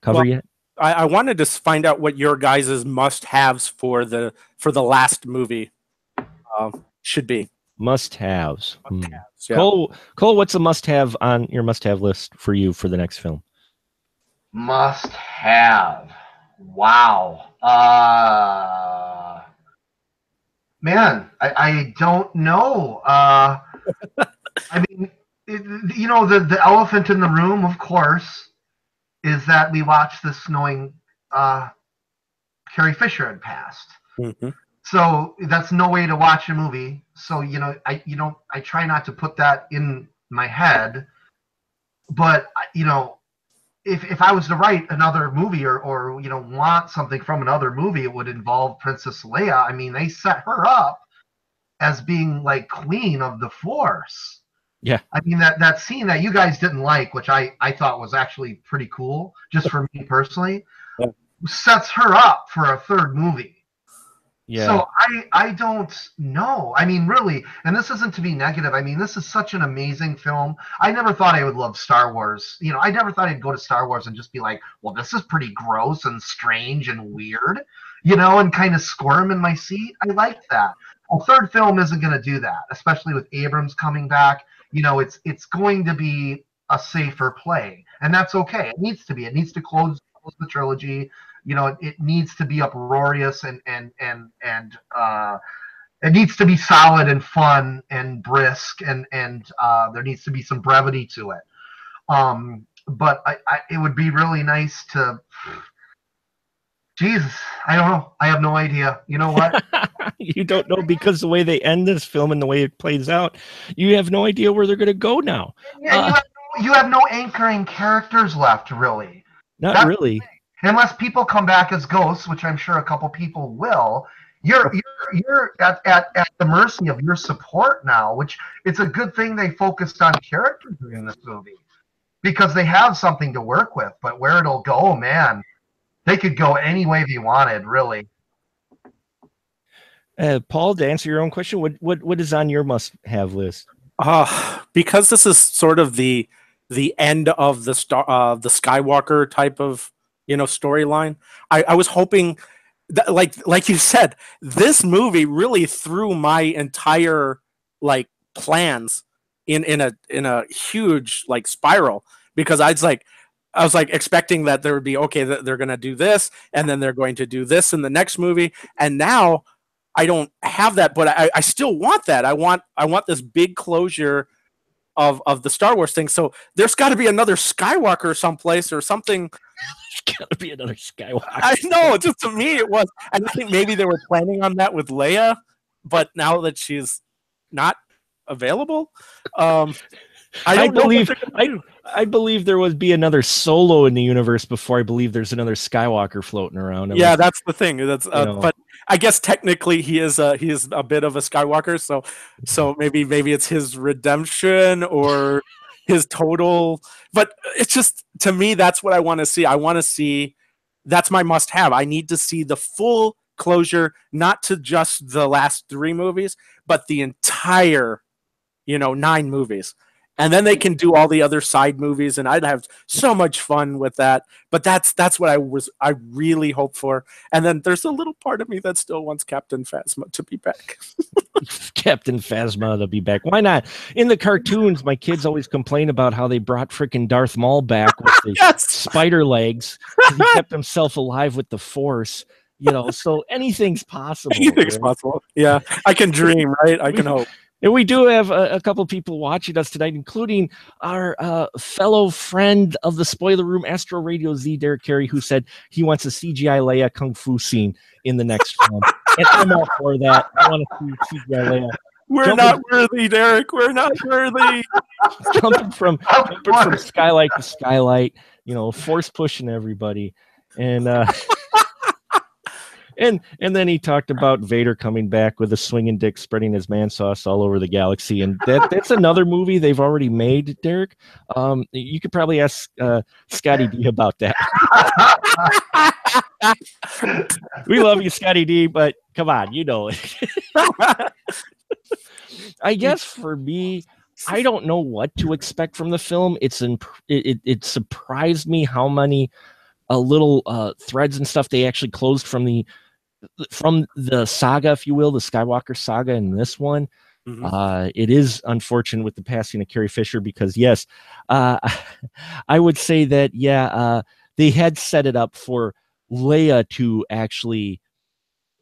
cover yet? I wanted to find out what your guys' must-haves for the last movie should be. Must-haves. Yeah. Cole, what's a must-have on your must-have list for you for the next film? Must-have. Wow. Man, I don't know. I mean, the elephant in the room, of course, is that we watched this knowing Carrie Fisher had passed. Mm-hmm. So that's no way to watch a movie. So I try not to put that in my head. But if I was to write another movie or want something from another movie, it would involve Princess Leia. I mean, they set her up as being like queen of the Force. Yeah. I mean, that scene that you guys didn't like, which I thought was actually pretty cool, just for me personally, sets her up for a third movie. Yeah. So I don't know. I mean, really, and this isn't to be negative. I mean, this is such an amazing film. I never thought I would love Star Wars. You know, I never thought I'd go to Star Wars and just be like, well, this is pretty gross and strange and weird, you know, and kind of squirm in my seat. I liked that. A third film isn't going to do that, especially with Abrams coming back. You know, it's going to be a safer play, and that's okay. It needs to be. It needs to close the trilogy. You know, it needs to be uproarious and it needs to be solid and fun and brisk and there needs to be some brevity to it. But it would be really nice to. Jesus, I don't know. I have no idea. You know what? You don't know because the way they end this film and the way it plays out, you have no idea where they're going to go now. Yeah, you have no anchoring characters left, really. Not really. Unless people come back as ghosts, which I'm sure a couple people will, you're at the mercy of your support now, which it's a good thing they focused on characters in this movie because they have something to work with. But where it'll go, man, they could go any way they wanted, really. Paul, to answer your own question, what is on your must-have list? Because this is sort of the end of the Skywalker type of storyline. I was hoping that, like you said, this movie really threw my entire plans in a huge spiral, because I was expecting that there would be, okay, that they're going to do this and then they're going to do this in the next movie, and now I don't have that, but I still want that. I want this big closure of the Star Wars thing. So there's got to be another Skywalker someplace or something. There's got to be another Skywalker. I know. Just to me, it was. And I think maybe they were planning on that with Leia, but now that she's not available, I believe there would be another Solo in the universe before I believe there's another Skywalker floating around. Yeah, that's the thing. That's but I guess technically he is a bit of a Skywalker, so maybe it's his redemption or his total. But it's just, to me, that's what I want to see. I want to see, that's my must-have. I need to see the full closure, not to just the last 3 movies, but the entire 9 movies. And then they can do all the other side movies, and I'd have so much fun with that. But that's what I really hope for. And then there's a little part of me that still wants Captain Phasma to be back. Captain Phasma to be back. Why not? In the cartoons, my kids always complain about how they brought freaking Darth Maul back with the spider legs. He kept himself alive with the Force. So anything's possible. Anything's possible. Yeah, I can dream, right? I can hope. And we do have a couple of people watching us tonight, including our fellow friend of the Spoiler Room, Astro Radio Z, Derek Carey, who said he wants a CGI Leia Kung Fu scene in the next film. And I'm all for that. I want to see CGI Leia. We're not worthy, Derek. We're not worthy. Jumping from skylight to skylight, force pushing everybody. And And then he talked about Vader coming back with a swinging dick, spreading his man sauce all over the galaxy, and that's another movie they've already made, Derek. You could probably ask Scotty D about that. We love you, Scotty D, but come on, I guess for me, I don't know what to expect from the film. It surprised me how many little threads and stuff they actually closed from the saga, if you will, the Skywalker saga in this one. Mm-hmm. It is unfortunate with the passing of Carrie Fisher, because yes, I would say that they had set it up for Leia to actually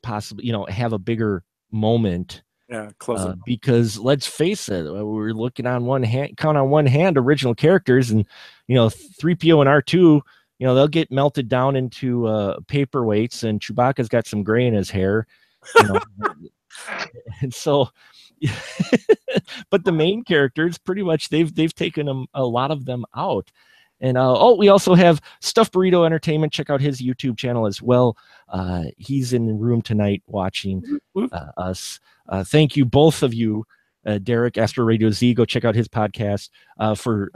possibly have a bigger moment. Yeah, close because let's face it, we're looking on one hand original characters, and 3PO and R2. They'll get melted down into paperweights, and Chewbacca's got some gray in his hair. And so, but the main characters, pretty much, they've taken a lot of them out. And we also have Stuffed Burrito Entertainment. Check out his YouTube channel as well. He's in the room tonight watching us. Thank you, both of you. Derek, Astro Radio Z, go check out his podcast for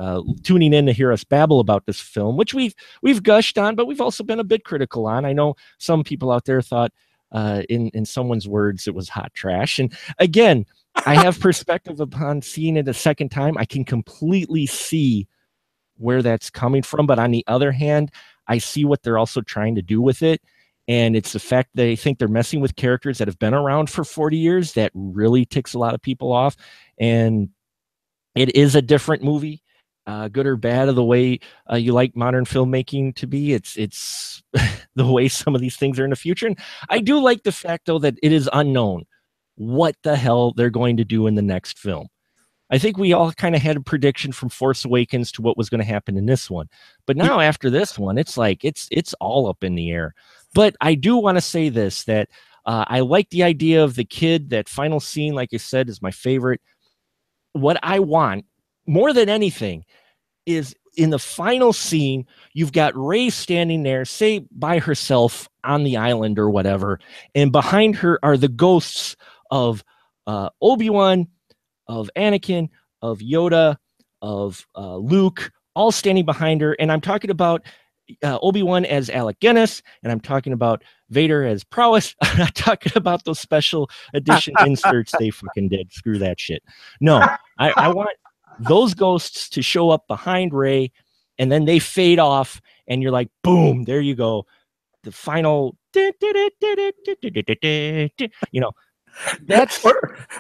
tuning in to hear us babble about this film, which we've gushed on, but we've also been a bit critical on. I know some people out there thought in someone's words, it was hot trash. And again, I have perspective upon seeing it a second time. I can completely see where that's coming from. But on the other hand, I see what they're also trying to do with it. And it's the fact they think they're messing with characters that have been around for 40 years that really ticks a lot of people off. And it is a different movie, good or bad, of the way you like modern filmmaking to be. It's the way some of these things are in the future. And I do like the fact, though, that it is unknown what the hell they're going to do in the next film. I think we all kind of had a prediction from Force Awakens to what was going to happen in this one. But now after this one, it's like it's all up in the air. But I do want to say this, that I like the idea of the kid. That final scene, like I said, is my favorite. What I want more than anything is in the final scene, you've got Rey standing there, say by herself on the island or whatever. And behind her are the ghosts of Obi-Wan, of Anakin, of Yoda, of Luke, all standing behind her. And I'm talking about Obi-Wan as Alec Guinness, and I'm talking about Vader as Prowess. I'm not talking about those special edition inserts they fucking did. Screw that shit. No, I want those ghosts to show up behind Rey, and then they fade off, and you're like, boom, there you go. The final, that's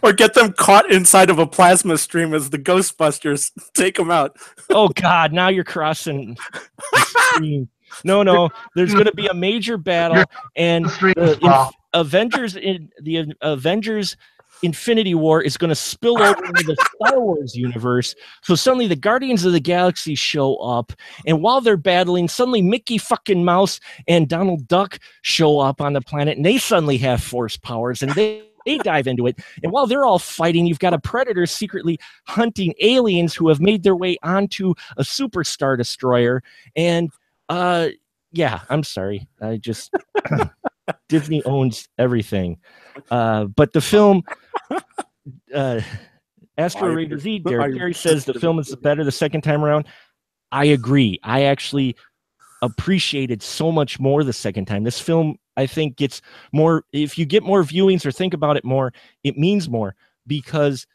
or get them caught inside of a plasma stream as the Ghostbusters take them out. Oh God! Now you're crossing the stream. No. There's going to be a major battle, and the Avengers Infinity War is going to spill over into the Star Wars universe. So suddenly the Guardians of the Galaxy show up, and while they're battling, suddenly Mickey fucking Mouse and Donald Duck show up on the planet, and they suddenly have force powers, and they dive into it. And while they're all fighting, you've got a predator secretly hunting aliens who have made their way onto a superstar destroyer. And yeah, I'm sorry. I just Disney owns everything. But the film Astro Raider Z, Derek Carey says the film is better the second time around. I agree. I actually appreciated so much more the second time. This film, I think, gets more, if you get more viewings or think about it more, it means more because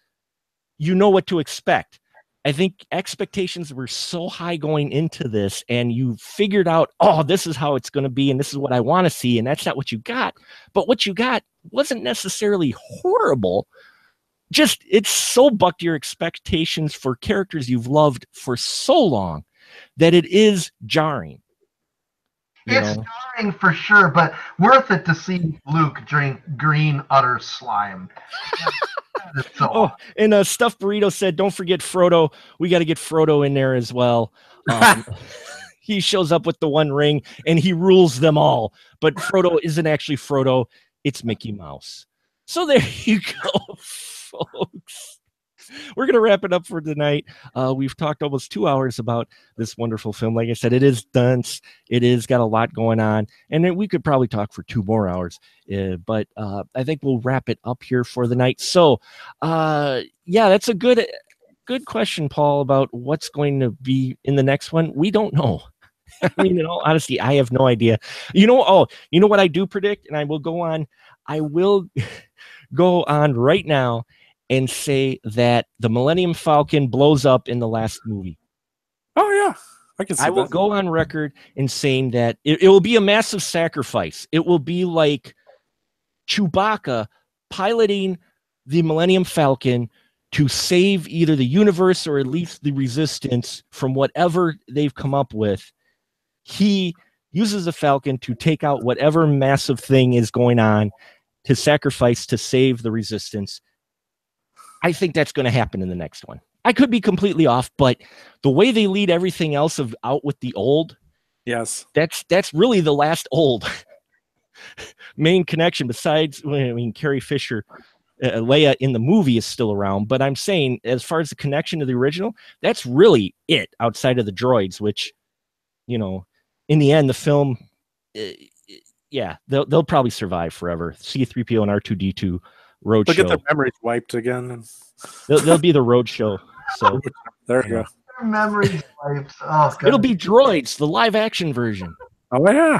you know what to expect. I think expectations were so high going into this, and you figured out, oh, this is how it's going to be, and this is what I want to see, and that's not what you got. But what you got wasn't necessarily horrible. Just, it's so bucked your expectations for characters you've loved for so long that it is jarring. It's jarring for sure, but worth it to see Luke drink green udder slime. And Stuffed Burrito said, don't forget Frodo. We got to get Frodo in there as well. He shows up with the One Ring, and he rules them all. But Frodo isn't actually Frodo. It's Mickey Mouse. So there you go, folks. We're going to wrap it up for tonight. We've talked almost 2 hours about this wonderful film. Like I said, it is dense. It is got a lot going on. And then we could probably talk for 2 more hours. But I think we'll wrap it up here for the night. So, yeah, that's a good question, Paul, about what's going to be in the next one. We don't know. I mean, in all honesty, I have no idea. You know what I do predict? And I will go on right now and say that the Millennium Falcon blows up in the last movie. Oh, yeah. I can see that. I will go on record in saying that it will be a massive sacrifice. It will be like Chewbacca piloting the Millennium Falcon to save either the universe or at least the Resistance from whatever they've come up with. He uses the Falcon to take out whatever massive thing is going on, to sacrifice to save the Resistance. I think that's going to happen in the next one. I could be completely off, but the way they lead everything else out with the old, yes, that's really the last old main connection. Besides, I mean, Carrie Fisher, Leia in the movie is still around, but I'm saying as far as the connection to the original, that's really it outside of the droids, which, in the end, the film, yeah, they'll probably survive forever. C-3PO and R2-D2. Road Look show. At their memories wiped again. They'll be the road show. So there you go. Their memories wiped. Oh, God. It'll be droids, the live action version. Oh yeah.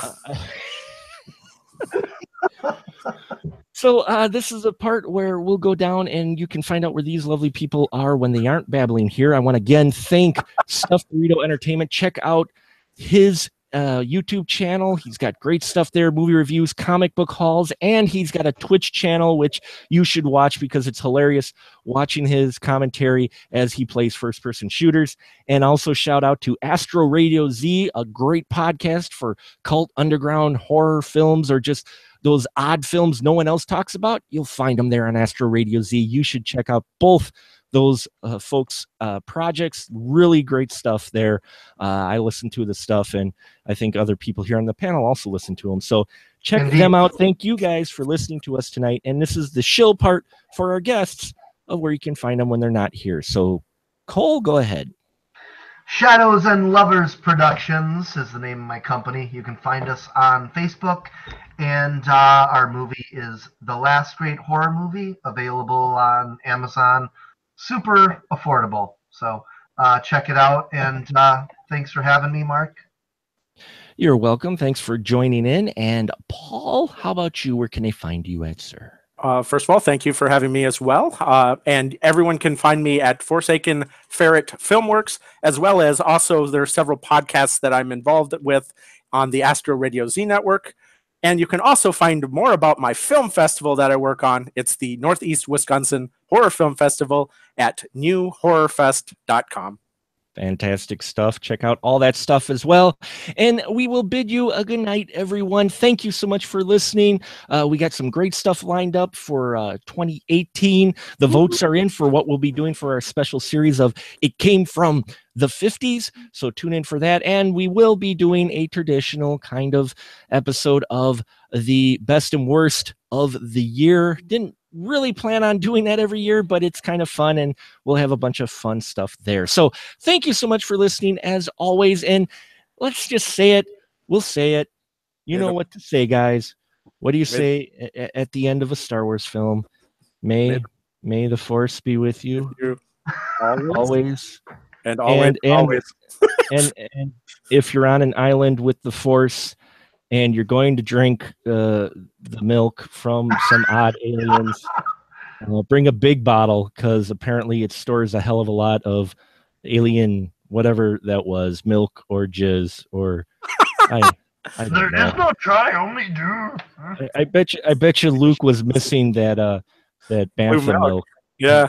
So this is a part where we'll go down and you can find out where these lovely people are when they aren't babbling here. I want to again thank Stuff Burrito Entertainment. Check out his YouTube channel. He's got great stuff there, movie reviews, comic book hauls, and he's got a Twitch channel, which you should watch because it's hilarious watching his commentary as he plays first-person shooters. And also shout out to Astro Radio Z, a great podcast for cult underground horror films or just those odd films no one else talks about. You'll find them there on Astro Radio Z. You should check out both those folks' projects. Really great stuff there. I listen to the stuff, and I think other people here on the panel also listen to them. So check them out. Thank you guys for listening to us tonight. And this is the shill part for our guests of where you can find them when they're not here. So Cole, go ahead. Shadows and Lovers Productions is the name of my company. You can find us on Facebook, and our movie is The Last Great Horror Movie, available on Amazon. Super affordable. So check it out, and thanks for having me, Mark. You're welcome. Thanks for joining in. And Paul, how about you? Where can they find you at, sir? First of all, thank you for having me as well. And everyone can find me at Forsaken Ferret Filmworks, as well as also there are several podcasts that I'm involved with on the Astro Radio Z network. And you can also find more about my film festival that I work on. It's the Northeast Wisconsin Horror Film Festival at newhorrorfest.com. Fantastic stuff. Check out all that stuff as well. And we will bid you a good night, everyone. Thank you so much for listening. We got some great stuff lined up for 2018. The votes are in for what we'll be doing for our special series of It Came From the 50s. So tune in for that. And we will be doing a traditional kind of episode of the best and worst of the year. Didn't really plan on doing that every year, but it's kind of fun, and we'll have a bunch of fun stuff there. So thank you so much for listening as always. And let's just say it. We'll say it. You know what to say, guys. What do you say at the end of a Star Wars film? May the Force be with you. Always. And always. And if you're on an island with the Force and you're going to drink the milk from some odd aliens, bring a big bottle, because apparently it stores a hell of a lot of alien, whatever that was, milk or jizz or I There is no try, only do. I bet you Luke was missing that bantha milk. Yeah.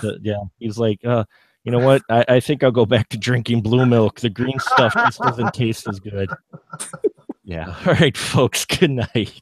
He's like, you know what? I think I'll go back to drinking blue milk. The green stuff just doesn't taste as good. Yeah. All right, folks. Good night.